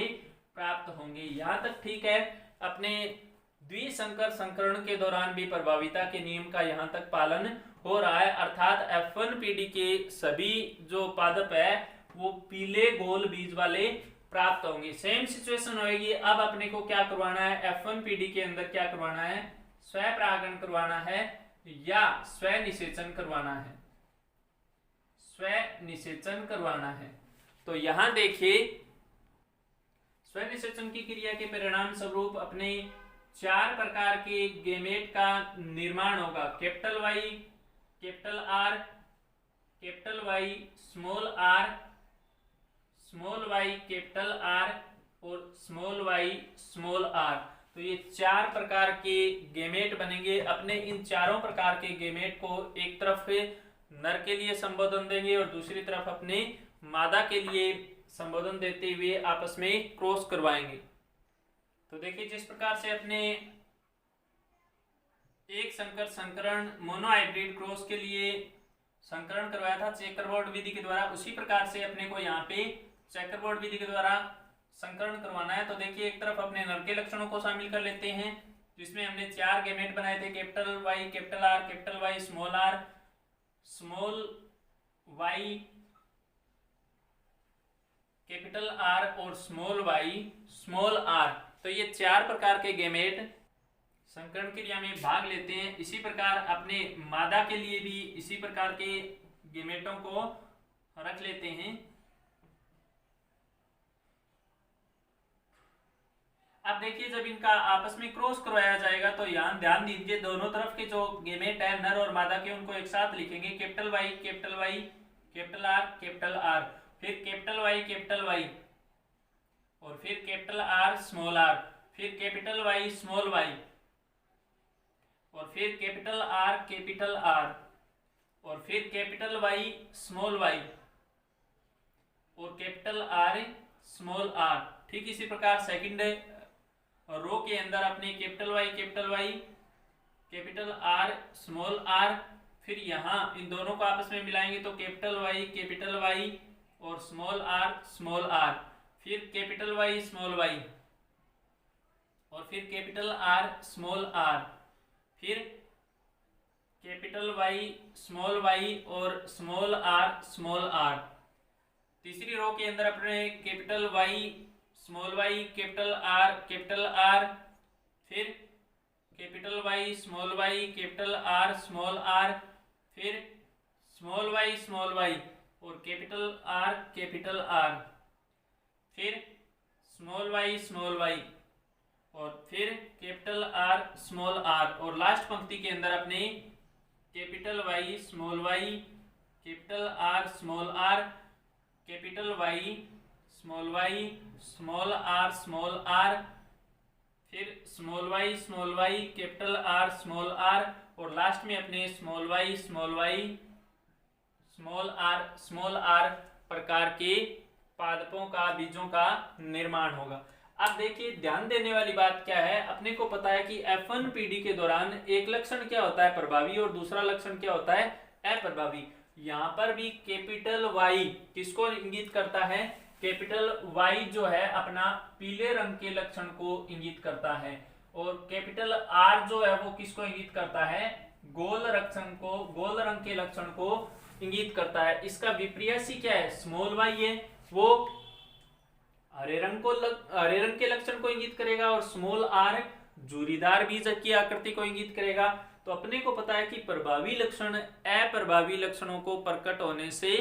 प्राप्त होंगे। यहाँ तक ठीक है। अपने द्विसंकर संकरण के दौरान भी प्रभाविता के नियम का यहाँ तक पालन हो रहा है, अर्थात F1 पीढ़ी के सभी जो पादप है वो पीले गोल बीज वाले प्राप्त होंगे। सेम सिचुएशन होगी। अब अपने को क्या करवाना है, F1 पीढ़ी के अंदर क्या करवाना है, स्वपरागण करवाना है या स्व निषेचन करवाना है, स्व निषेचन करवाना है। तो यहां देखिए स्व निषेचन की क्रिया के परिणाम स्वरूप अपने 4 प्रकार के गेमेट का निर्माण होगा, capital Y capital R capital Y small Y capital R और स्मॉल वाई स्मॉल आर। तो ये 4 प्रकार के गेमेट बनेंगे। अपने इन चारों प्रकार के गेमेट को एक तरफ नर के लिए संबोधन देंगे और दूसरी तरफ अपने मादा के लिए संबोधन देते हुए आपस में क्रॉस करवाएंगे। तो देखिए जिस प्रकार से अपने एक संकर संकरण मोनोहाइब्रिड क्रॉस के लिए संकरण करवाया था चेकरबोर्ड विधि के द्वारा, उसी प्रकार से अपने को यहाँ पे चेकरबोर्ड विधि के द्वारा संकरण करवाना है। तो देखिए एक तरफ अपने नर के लक्षणों को शामिल कर लेते हैं, जिसमें हमने 4 गेमेट बनाए थे, capital Y capital Y small Y capital R और स्मॉल वाई स्मॉल आर। तो ये 4 प्रकार के गेमेट संकरण क्रिया में भाग लेते हैं। इसी प्रकार अपने मादा के लिए भी इसी प्रकार के गेमेटों को रख लेते हैं। अब देखिए जब इनका आपस में क्रॉस करवाया जाएगा तो यहाँ ध्यान दीजिए, दोनों तरफ के जो गेमेट है नर और मादा के, उनको एक साथ लिखेंगे, कैपिटल वाई कैपिटल आर फिर कैपिटल वाई और फिर कैपिटल आर स्मॉल आर, फिर कैपिटल वाई स्मॉल वाई और फिर कैपिटल आर और फिर कैपिटल वाई स्मॉल वाई और कैपिटल आर स्मॉल आर। ठीक इसी प्रकार सेकंड रो के अंदर अपने capital Y capital R small R, फिर यहाँ इन दोनों को आपस में मिलाएंगे तो कैपिटल वाई और स्मॉल आर, फिर कैपिटल वाई स्मॉल वाई और फिर कैपिटल आर स्मॉल आर, फिर कैपिटल वाई स्मॉल वाई और स्मॉल आर। तीसरी रो के अंदर अपने capital Y small Y capital R, फिर capital Y small Y capital R small R, फिर स्मॉल वाई और कैपिटल आर, फिर स्मॉल वाई और फिर कैपिटल आर स्मॉल आर, और लास्ट पंक्ति के अंदर अपने capital Y capital R small R, capital Y small R, फिर small Y capital R small R, और लास्ट में अपने स्मॉल वाई स्मॉल आर प्रकार के पादपों का बीजों का निर्माण होगा। अब देखिए ध्यान देने वाली बात क्या है, अपने को पता है कि F1 पीढ़ी के दौरान एक लक्षण क्या होता है प्रभावी और दूसरा लक्षण क्या होता है अप्रभावी। यहाँ पर भी कैपिटल वाई किसको इंगित करता है? कैपिटल वाई जो है अपना पीले रंग के लक्षण को इंगित करता है, और कैपिटल आर जो है वो किसको इंगित करता है? गोल रंग के लक्षण को इंगित करता है। इसका विपरीयसी क्या है? स्मॉल वाई है, वो हरे रंग के लक्षण को इंगित करेगा, और स्मॉल आर जुरीदार बीज की आकृति को इंगित करेगा। तो अपने को पता है कि प्रभावी लक्षण अप्रभावी लक्षणों को प्रकट होने से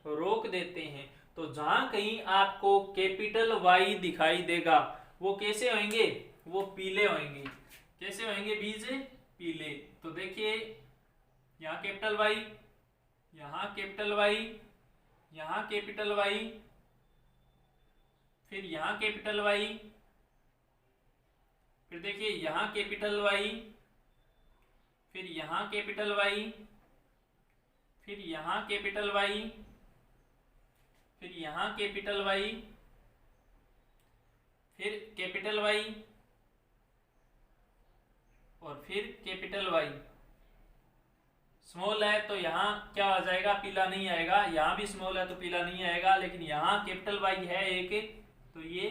रोक देते हैं। तो जहां कहीं आपको कैपिटल वाई दिखाई देगा वो कैसे होंगे? वो पीले होंगे। कैसे होंगे बीज? पीले। तो देखिए यहाँ कैपिटल वाई, यहाँ कैपिटल वाई, यहाँ कैपिटल वाई, फिर यहाँ कैपिटल वाई, फिर देखिए यहाँ कैपिटल वाई, फिर यहाँ कैपिटल वाई, फिर यहाँ कैपिटल वाई, फिर यहाँ कैपिटल वाई, फिर कैपिटल वाई, और फिर कैपिटल वाई। स्मॉल है तो यहाँ क्या आ जाएगा? पीला नहीं आएगा। यहाँ भी स्मॉल है तो पीला नहीं आएगा, लेकिन यहाँ कैपिटल वाई है एक, तो ये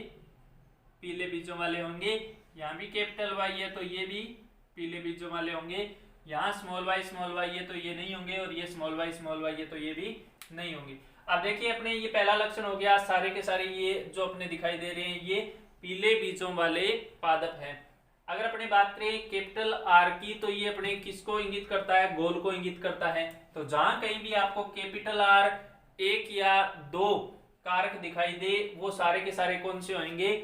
पीले बीजों वाले होंगे। यहाँ भी कैपिटल वाई है तो ये भी पीले बीजों वाले होंगे। यहाँ स्मॉल वाई है तो ये नहीं होंगे, और ये स्मॉल वाई है तो ये भी नहीं होंगे। अब देखिए अपने ये पहला लक्षण हो गया। सारे के सारे ये जो अपने दिखाई दे रहे हैं ये पीले बीजों वाले पादप है। अगर अपने बात करें कैपिटल आर की, तो ये अपने किसको इंगित करता है? गोल को इंगित करता है। तो जहां कहीं भी आपको कैपिटल आर एक या दो कारक दिखाई दे, वो सारे के सारे कौन से होंगे?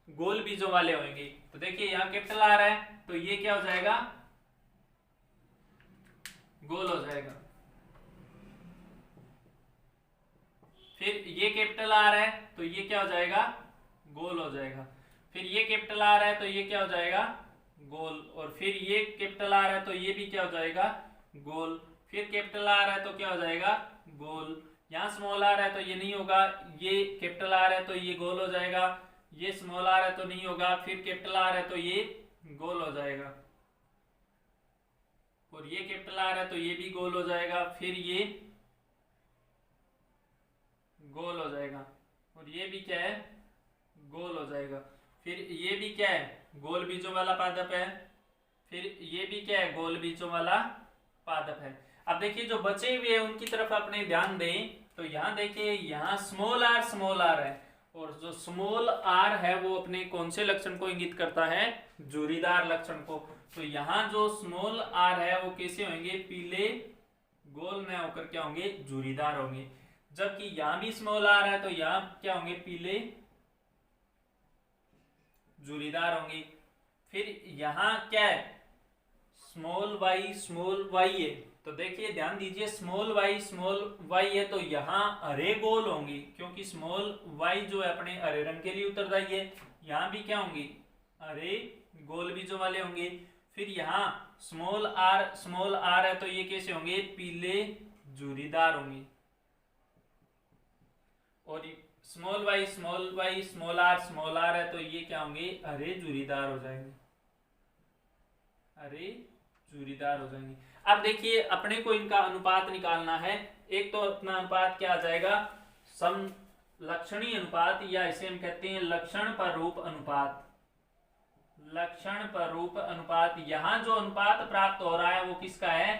गोल बीजों वाले होंगे। तो देखिए यहाँ कैपिटल आर है तो ये क्या हो जाएगा? गोल हो जाएगा। फिर ये कैपिटल आर है तो ये क्या हो जाएगा? गोल हो जाएगा। फिर ये कैपिटल आर है तो ये क्या हो जाएगा? गोल। और फिर ये कैपिटल आर है तो ये भी क्या हो जाएगा? गोल। फिर कैपिटल आर है तो क्या हो जाएगा? गोल। यहाँ स्मॉल आर है तो ये नहीं होगा। ये कैपिटल आर है तो ये गोल हो जाएगा। ये स्मॉल आर है तो नहीं होगा। फिर कैपिटल आर है तो ये गोल हो जाएगा, और ये कैपिटल आर है तो ये भी गोल हो जाएगा। फिर ये गोल हो जाएगा, और ये भी क्या है? गोल हो जाएगा। फिर ये भी क्या है? गोल बीजों वाला पादप है। फिर ये भी क्या है? गोल बीजों वाला पादप है। अब देखिए जो बचे हुए हैं उनकी तरफ अपने ध्यान दें, तो यहाँ देखिए यहाँ स्मॉल आर है, और जो स्मॉल आर है वो अपने कौन से लक्षण को इंगित करता है? जुरीदार लक्षण को। तो यहाँ जो स्मॉल आर है वो कैसे होंगे? पीले, गोल में होकर क्या होंगे? जुरीदार होंगे। जबकि यहाँ भी स्मॉल आर है तो यहाँ क्या होंगे? पीले, जुरीदार होंगे। फिर यहाँ क्या है? स्मॉल वाई है। तो देखिए ध्यान दीजिए, स्मॉल वाई है तो यहाँ हरे गोल होंगे, क्योंकि स्मॉल वाई जो है अपने हरे रंग के लिए उत्तरदायी है। यहाँ भी क्या होंगे? हरे गोल बीजों वाले होंगे। फिर यहाँ स्मॉल आर है तो ये कैसे होंगे? पीले, जुरीदार होंगे। और स्मॉल आर है तो ये क्या होंगे? हरे जुरीदार हो जाएंगे। हरे जुरीदार हो जाएंगे। अब देखिए अपने को इनका अनुपात निकालना है। एक तो अपना अनुपात क्या आ जाएगा? समलक्षणी अनुपात, या इसे हम कहते हैं लक्षण पर रूप अनुपात। लक्षण पर रूप अनुपात। यहाँ जो अनुपात प्राप्त हो रहा है वो किसका है?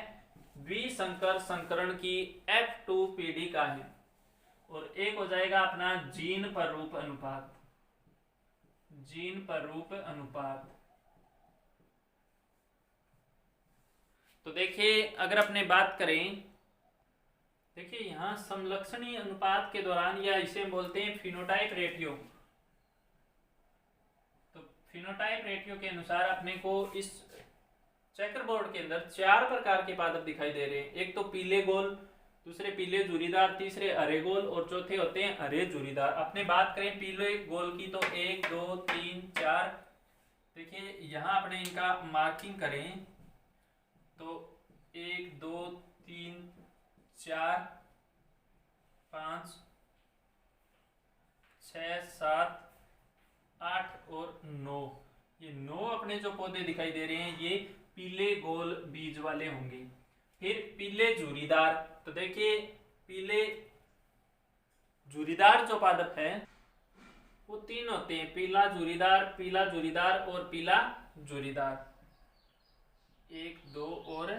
द्विसंकर संकरण की F2 पीढ़ी का है। और एक हो जाएगा अपना जीन पर रूप अनुपात। जीन पर रूप अनुपात। तो देखिए अगर अपने बात करें, देखिए यहाँ समलक्षणी अनुपात के दौरान, या इसे हम बोलते हैं फिनोटाइप रेटियो। तो फिनोटाइप रेटियो के अनुसार अपने को इस चेकर बोर्ड के अंदर 4 प्रकार के पादप दिखाई दे रहे हैं। एक तो पीले गोल, दूसरे पीले जुरीदार, तीसरे हरे गोल, और चौथे होते हैं हरे जुरीदार। अपने बात करें पीले गोल की तो 1 2 3 4। देखिए यहाँ अपने इनका मार्किंग करें तो 1 2 3 4 5 6 7 8 और 9। ये 9 अपने जो पौधे दिखाई दे रहे हैं ये पीले गोल बीज वाले होंगे। फिर पीले झुर्रीदार। तो देखिए पीले झुर्रीदार जो पादप है वो तीन होते हैं, पीला झुर्रीदार और पीला झुर्रीदार, 1 2 और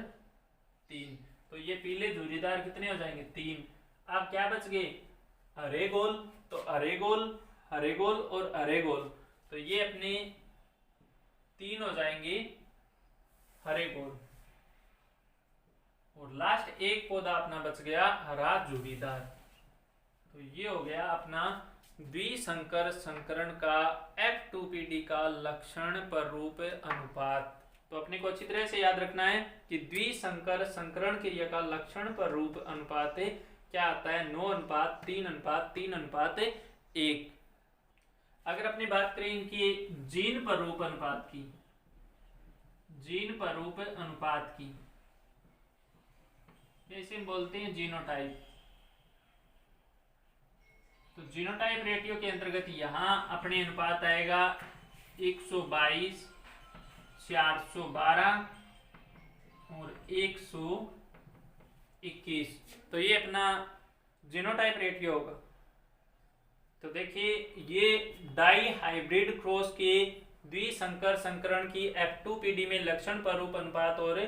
3। तो ये पीले झुर्रीदार कितने हो जाएंगे? 3। अब क्या बच गए? हरे गोल। तो हरे गोल और हरे गोल, तो ये अपने 3 हो जाएंगे हरे गोल। और लास्ट एक पौधा अपना बच गया हरा झुर्रीदार। तो ये हो गया अपना द्विसंकर संकरण का F2PD का लक्षण पररूप अनुपात। तो अपने को अच्छी तरह से याद रखना है कि द्विसंकर संकरण क्रिया का लक्षण पररूप अनुपात क्या आता है? 9:3:3:1। अगर अपनी बात करें इनकी जीन पररूप अनुपात की, इसे बोलते हैं जीनोटाइप। तो जीनोटाइप रेटियो के अंतर्गत यहां अपने अनुपात आएगा 122, 412 और 121। तो ये अपना जीनोटाइप रेटियो होगा। तो देखिए ये डाई हाइब्रिड क्रॉस के द्विसंकर संकरण की F2PD में लक्षण पररूप अनुपात और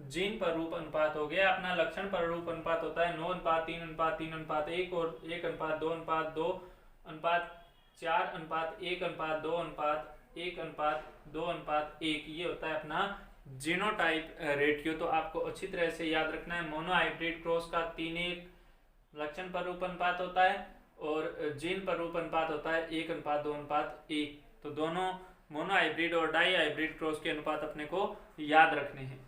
जीन पररूप अनुपात हो गया। अपना लक्षण पररूप अनुपात होता है 9:3:3:1 और 1:2:4:1:1:2:1:1:1। ये होता है अपना जीनोटाइप रेटियो। तो आपको अच्छी तरह से याद रखना है, मोनो हाइब्रिड क्रॉस का 3:1 लक्षण पररूप अनुपात होता है और जीन पररूप अनुपात होता है 1:2:1। तो दोनों मोनो हाइब्रिड और डाई हाइब्रिड क्रॉस के अनुपात अपने को याद रखने हैं।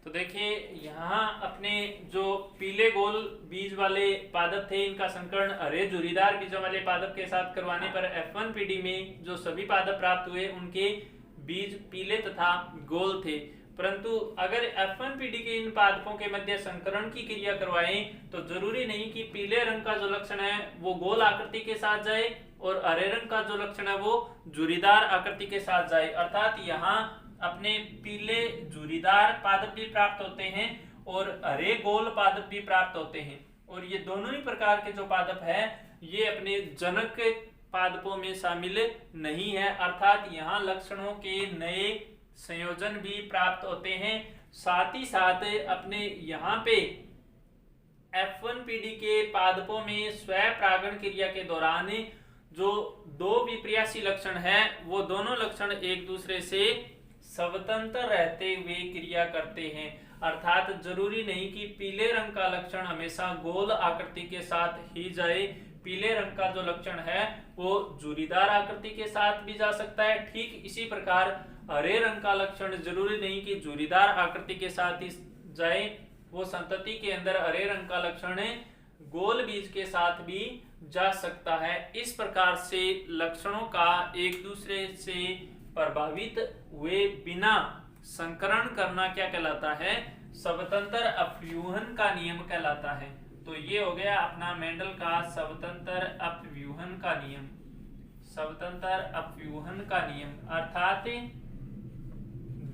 तो देखिए यहाँ अपने जो पीले गोल बीज वाले पादप थे इनका संकरण हरे झुर्रीदार बीजों वाले पादप के साथ करवाने पर F1PD में जो सभी पादप प्राप्त हुए उनके बीज पीले तथा गोल थे। परंतु अगर F1PD के इन पादपों के मध्य संकरण की क्रिया करवाएं तो जरूरी नहीं कि पीले रंग का जो लक्षण है वो गोल आकृति के साथ जाए और हरे रंग का जो लक्षण है वो झुर्रीदार आकृति के साथ जाए। अर्थात यहाँ अपने पीले झुर्रीदार पादप भी प्राप्त होते हैं और हरे गोल पादप भी प्राप्त होते हैं। और ये दोनों ही प्रकार के जो पादप है ये अपने जनक पादपों में शामिल नहीं है। अर्थात यहाँ लक्षणों के नए संयोजन भी प्राप्त होते हैं। साथ ही साथ अपने यहाँ पे F1PD के पादपों में स्वपरागण क्रिया के दौरान जो दो विपर्यासी लक्षण है वो दोनों लक्षण एक दूसरे से स्वतंत्र रहते हुए क्रिया करते हैं। अर्थात जरूरी नहीं कि पीले रंग का लक्षण हमेशा गोल आकृति के साथ ही जाए, पीले रंग का जो लक्षण है वो झुर्रीदार आकृति के साथ भी जा सकता है। ठीक इसी प्रकार हरे रंग का लक्षण जरूरी नहीं कि झुर्रीदार आकृति के साथ ही जाए, वो संतति के अंदर हरे रंग का लक्षण गोल बीज के साथ भी जा सकता है। इस प्रकार से लक्षणों का एक दूसरे से प्रभावित हुए बिना संकरण करना क्या कहलाता है? स्वतंत्र अपव्यूहन का नियम कहलाता है। तो ये हो गया अपना मेंडल का स्वतंत्र अपव्यूहन का नियम। स्वतंत्र अपव्यूहन का नियम अर्थात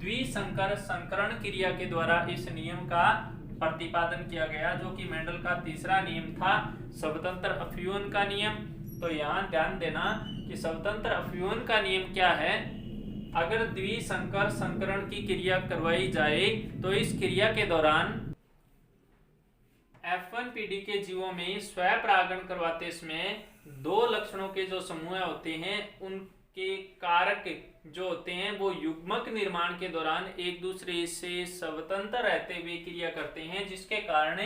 द्विसंकर संकरण क्रिया के द्वारा इस नियम का प्रतिपादन किया गया, जो कि मेंडल का तीसरा नियम था, स्वतंत्र अपव्यूहन का नियम। तो यहाँ ध्यान देना कि स्वतंत्र अपव्यूहन का नियम क्या है? अगर द्विसंकर संकरण की क्रिया करवाई जाए तो इस क्रिया के दौरान F1PD के जीवों में स्वपरागण करवाते समय दो लक्षणों के जो समूह होते हैं उनके कारक जो होते हैं वो युग्मक निर्माण के दौरान एक दूसरे से स्वतंत्र रहते हुए क्रिया करते हैं, जिसके कारण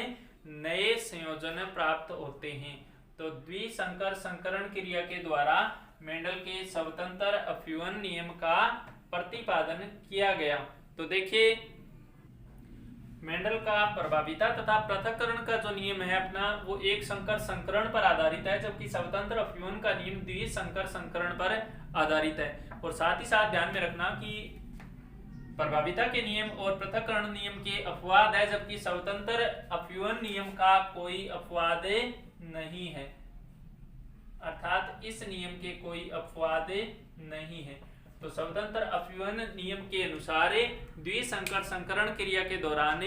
नए संयोजन प्राप्त होते हैं। तो द्विसंकर संकरण क्रिया के द्वारा मेंडल के स्वतंत्र अपव्यूहन नियम का प्रतिपादन किया गया। तो देखिए मेंडल का प्रभाविता तथा पृथक्करण का जो नियम है अपना वो एक संकर संकरण पर आधारित है, जबकि स्वतंत्र अपव्यूहन का नियम द्विसंकर संकरण पर आधारित है। और साथ ही साथ ध्यान में रखना कि प्रभाविता के नियम और पृथक्करण नियम के अपवाद है, जबकि स्वतंत्र अपव्यूहन नियम का कोई अपवाद नहीं है। अर्थात इस नियम के कोई अपवाद नहीं है। तो स्वतंत्र अपव्यूहन नियम के अनुसार द्विसंकर संकरण क्रिया के दौरान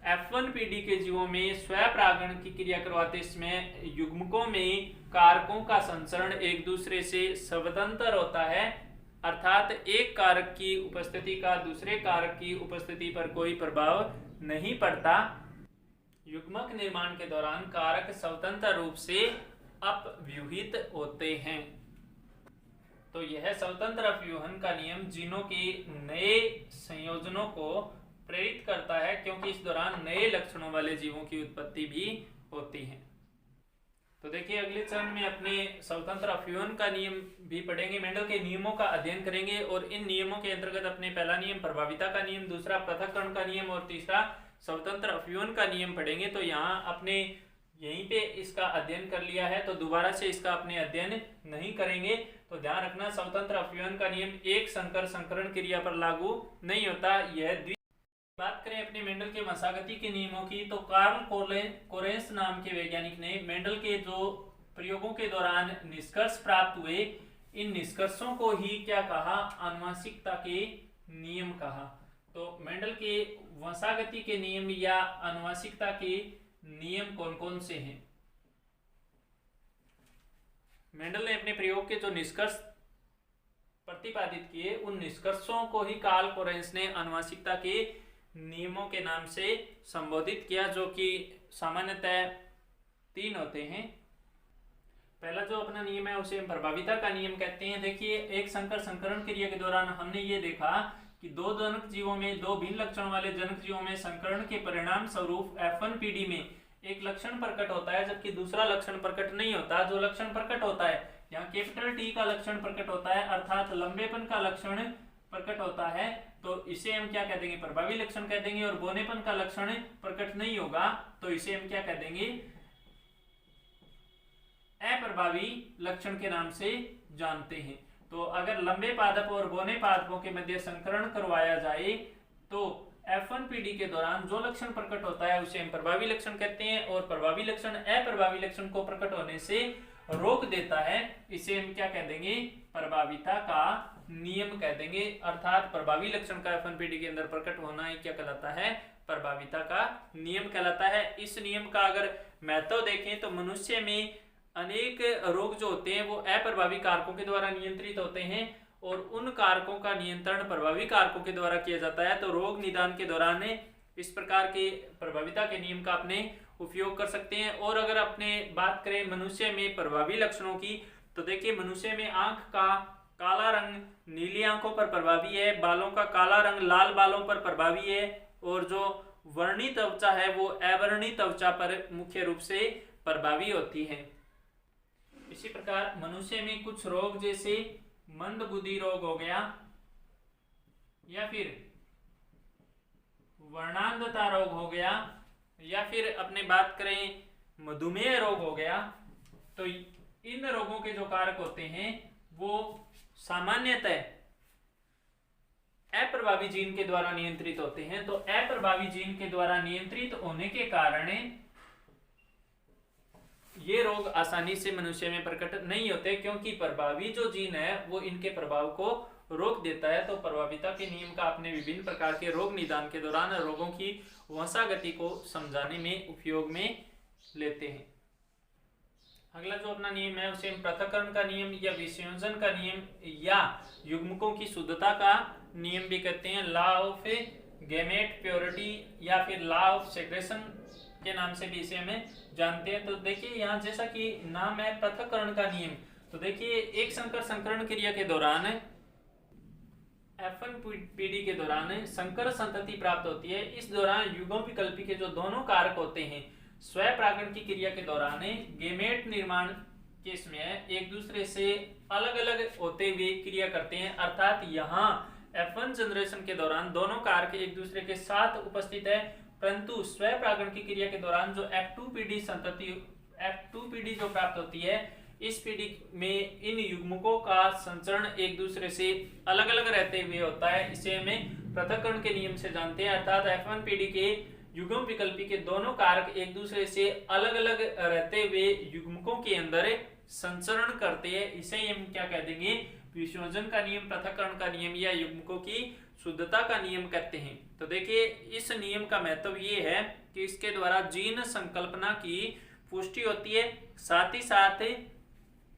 F1PD के जीवों में स्वपरागण की क्रिया करवाते समय युग्मकों में कारकों का संचरण एक दूसरे से स्वतंत्र होता है, अर्थात एक कारक की उपस्थिति का दूसरे कारक की उपस्थिति पर कोई प्रभाव नहीं पड़ता। युग्मक निर्माण के दौरान कारक स्वतंत्र रूप से अपव्यूहित होते हैं। तो यह स्वतंत्र अपव्यूहन का नियम जीनों के नए संयोजनों को प्रेरित करता है, क्योंकि इस दौरान नए लक्षणों वाले जीवों की उत्पत्ति भी होती है। तो देखिए अगले चरण में अपने स्वतंत्र अपव्यूहन का नियम भी पढ़ेंगे, मेंडल के नियमों का अध्ययन करेंगे और इन नियमों के अंतर्गत अपने पहला नियम प्रभाविता का नियम, दूसरा पृथक्करण का नियम और तीसरा स्वतंत्र अपव्यूहन का नियम पढ़ेंगे। तो यहाँ अपने यहीं पे इसका अध्ययन कर लिया है, तो दोबारा से इसका अपने अध्ययन नहीं करेंगे। तो ध्यान रखना, स्वतंत्र अपव्यूहन का नियम एक संकर संकरण क्रिया पर लागू नहीं होता, यह बात करें अपने मेंडल के मशागती के नियमों की, तो कार्ल कोरेंस नाम के वैज्ञानिक ने मेंडल के जो प्रयोगों के दौरान निष्कर्ष प्राप्त हुए, इन निष्कर्षों को ही क्या कहा, आनुवंशिकता के नियम कहा। तो मेंडल के वंशागति के नियम या आनुवंशिकता के नियम कौन कौन से हैं? मेंडल ने अपने प्रयोग के जो निष्कर्ष प्रतिपादित किए, उन निष्कर्षों को ही कार्ल कोरेंस ने आनुवंशिकता के नियमों के नाम से संबोधित किया, जो कि सामान्यतः 3 होते हैं। पहला जो अपना नियम है उसे हम प्रभाविता का नियम कहते हैं। देखिए एक संकर संकरण क्रिया के दौरान हमने ये देखा कि दो जनक जीवों में, दो भिन्न लक्षण वाले जनक जीवों में संकरण के परिणाम स्वरूप F1PD में एक लक्षण प्रकट होता है, जबकि दूसरा लक्षण प्रकट नहीं होता। जो लक्षण प्रकट होता है, यहाँ कैपिटल T का लक्षण प्रकट होता है, अर्थात लंबेपन का लक्षण प्रकट होता है, तो इसे हम क्या कह देंगे, प्रभावी लक्षण कह देंगे। और बोनेपन का लक्षण प्रकट नहीं होगा तो इसे हम क्या कह देंगे, अप्रभावी लक्षण के नाम से जानते हैं। तो अगर लंबे पादप और बोने पादपों के मध्य संकरण करवाया जाए तो F1PD के दौरान जो लक्षण प्रकट होता है उसे हम प्रभावी लक्षण कहते हैं, और प्रभावी लक्षण अप्रभावी लक्षण को प्रकट होने से रोक देता है, इसे हम क्या कह देंगे, प्रभाविता का नियम कह देंगे। अर्थात प्रभावी लक्षण का F1PD के अंदर प्रकट होना ही क्या कहलाता है, प्रभाविता का नियम कहलाता है। इस नियम का अगर महत्व देखें तो मनुष्य में अनेक रोग जो होते हैं वो अप्रभावी कारकों के द्वारा नियंत्रित होते हैं, और उन कारकों का नियंत्रण प्रभावी कारकों के द्वारा किया जाता है। तो रोग निदान के दौरान इस प्रकार के प्रभाविता के नियम का अपने उपयोग कर सकते हैं। और अगर अपने बात करें मनुष्य में प्रभावी लक्षणों की, तो देखिए मनुष्य में आंख का काला रंग नीली आंखों पर प्रभावी है, बालों का काला रंग लाल बालों पर प्रभावी है, और जो वर्णी त्वचा है वो अवर्णी त्वचा पर मुख्य रूप से प्रभावी होती है। इसी प्रकार मनुष्य में कुछ रोग जैसे मंदबुद्धि रोग हो गया, या फिर वर्णांधता रोग हो गया, या फिर अपने बात करें मधुमेह रोग हो गया, तो इन रोगों के जो कारक होते हैं वो सामान्यतः अप्रभावी जीन के द्वारा नियंत्रित होते हैं। तो अप्रभावी जीन के द्वारा नियंत्रित होने के कारण ये रोग आसानी से मनुष्य में प्रकट नहीं होते, क्योंकि प्रभावी जो जीन है वो इनके प्रभाव को रोक देता है। तो प्रभाविता के नियम का अपने विभिन्न प्रकार के रोग निदान के दौरान रोगों की वंशागति को समझाने में उपयोग में लेते हैं। अगला जो अपना नियम है उसे हम पृथक्करण का नियम या विसंयोजन का नियम या युग्मकों की शुद्धता का नियम भी कहते हैं। लॉ ऑफ गैमेट प्योरिटी या फिर लॉ ऑफ सेग्रेशन के नाम से भी इसे हमें जानते हैं। तो देखिए यहाँ जैसा कि नाम है पृथक्करण का नियम, तो देखिए एक संकर संकरण क्रिया के दौरान F1PD के दौरान संकर संतति प्राप्त होती है। इस दौरान युग्म विकल्पी के जो दोनों कारक होते हैं स्वपरागण की क्रिया के दौरान गेमेट निर्माण के समय एक दूसरे से अलग अलग होते हुए क्रिया करते हैं। अर्थात यहाँ F1 जनरेशन के दौरान दोनों कारक एक दूसरे के साथ उपस्थित है, परंतु स्वपरागण की क्रिया के दौरान जो F2PD संतति F2PD जो प्राप्त होती है, इस पीढ़ी में इन युग्मकों का संचरण एक दूसरे से अलग अलग रहते हुए होता है। इसे हमें पृथक्करण के नियम से जानते हैं। अर्थात F1PD के युग्म विकल्पी के दोनों कारक एक दूसरे से अलग अलग रहते हुए युग्मकों के अंदर संचरण करते हैं। इसे हम क्या कह देंगे, विसंयोजन का नियम, पृथक्करण का नियम या युग्मकों की शुद्धता का नियम कहते हैं। तो देखिए इस नियम का महत्व ये है कि इसके द्वारा जीन संकल्पना की पुष्टि होती है। साथ ही साथ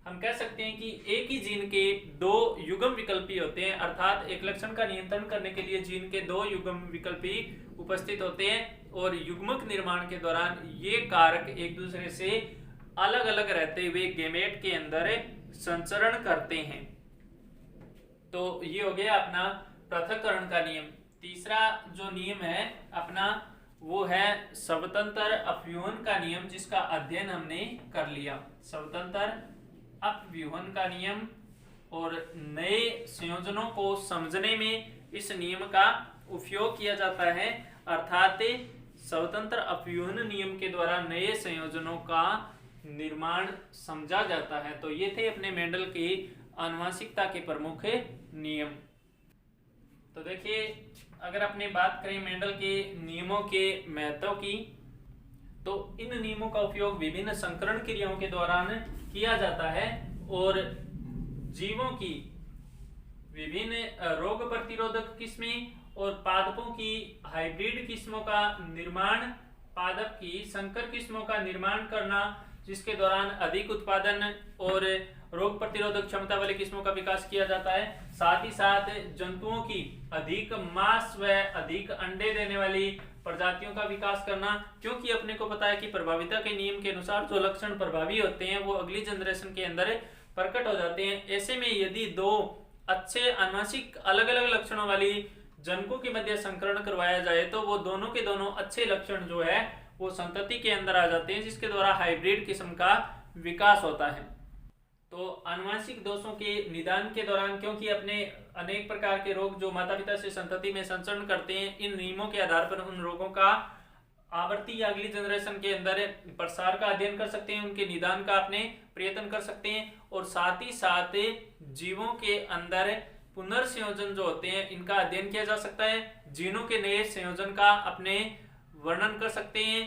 हम कह सकते हैं कि एक ही जीन के दो युग्म विकल्पी होते हैं, अर्थात एक लक्षण का नियंत्रण करने के लिए जीन के दो युग्म विकल्पी उपस्थित होते हैं और युग्मक निर्माण के दौरान ये कारक एक दूसरे से अलग अलग रहते हुए गेमेट के अंदर संचरण करते हैं। तो ये हो गया अपना पृथक्करण का नियम। तीसरा जो नियम है अपना वो है स्वतंत्र अपव्यूहन का नियम, जिसका अध्ययन हमने कर लिया। स्वतंत्र अपव्यूहन का नियम और नए संयोजनों को समझने में इस नियम का उपयोग किया जाता है, अर्थात स्वतंत्र अपव्यूहन नियम के द्वारा नए संयोजनों का निर्माण समझा जाता है। तो ये थे अपने मेंडल की आनुवंशिकता के प्रमुख नियम। तो देखिए अगर अपने बात करें मेंडल के नियमों के महत्व की, तो इन नियमों का उपयोग विभिन्न संकरण क्रियाओं के दौरान किया जाता है और जीवों की विभिन्न रोग प्रतिरोधक किस्में और पादपों की हाइब्रिड किस्मों का निर्माण, पादप की संकर किस्मों का निर्माण करना, जिसके दौरान अधिक उत्पादन और रोग प्रतिरोधक क्षमता वाली किस्मों का विकास किया जाता है। साथ ही साथ जंतुओं की अधिक मांस व अधिक अंडे देने वाली प्रजातियों का विकास करना, क्योंकि अपने को पता है कि प्रभाविता के नियम के अनुसार जो लक्षण प्रभावी होते हैं वो अगली जनरेशन के अंदर प्रकट हो जाते हैं। ऐसे में यदि दो अच्छे आनुवंशिक अलग अलग लक्षणों वाली जनकों के मध्य संकरण करवाया जाए तो वो दोनों के दोनों अच्छे लक्षण जो है वो संतति के अंदर आ जाते हैं, जिसके द्वारा हाइब्रिड किस्म का विकास होता है। तो आनुवंशिक दोषों के निदान के दौरान, क्योंकि अपने अनेक प्रकार के रोग जो माता पिता से संतति में संचरण करते हैं, इन नियमों के आधार पर उन रोगों का आवर्ती या अगली जनरेशन के अंदर प्रसार का अध्ययन कर सकते हैं, उनके निदान का अपने प्रयत्न कर सकते हैं और साथ ही साथ जीवों के अंदर पुनर्संयोजन जो होते हैं इनका अध्ययन किया जा सकता है। जीनों के नए संयोजन का अपने वर्णन कर सकते हैं।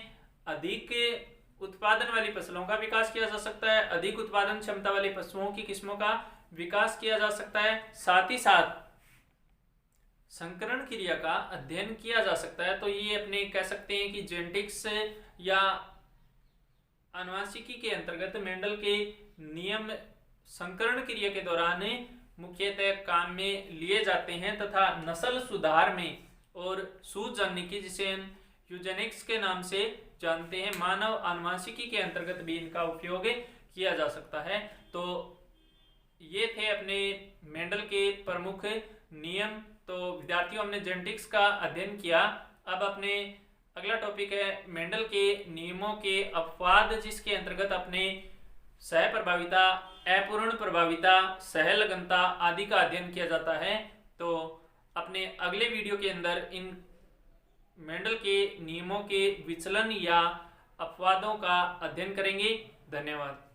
अधिक उत्पादन वाली फसलों का विकास किया जा सकता है, अधिक उत्पादन क्षमता वाली पशुओं की किस्मों का विकास किया जा सकता है। साथ ही साथ संकरण क्रिया का अध्ययन किया जा सकता है। तो ये अपने कह सकते हैं कि जेनेटिक्स या आनुवंशिकी के अंतर्गत मेंडल के नियम संकरण क्रिया के दौरान मुख्यतः काम में लिए जाते हैं तथा नस्ल सुधार में और सूझ जानने जिसे यूजेनिक्स के नाम से जानते हैं, मानव आनुवंशिकी के अंतर्गत भी इनका उपयोग किया जा सकता है। तो ये थे अपने मेंडल के प्रमुख नियम। तो विद्यार्थियों हमने जेनेटिक्स का अध्ययन किया। अब अपने अगला टॉपिक है मेंडल के नियमों के अपवाद, जिसके अंतर्गत अपने सह प्रभाविता, अपूर्ण प्रभाविता, सहलगनता आदि का अध्ययन किया जाता है। तो अपने अगले वीडियो के अंदर इन मेंडल के नियमों के विचलन या अपवादों का अध्ययन करेंगे। धन्यवाद।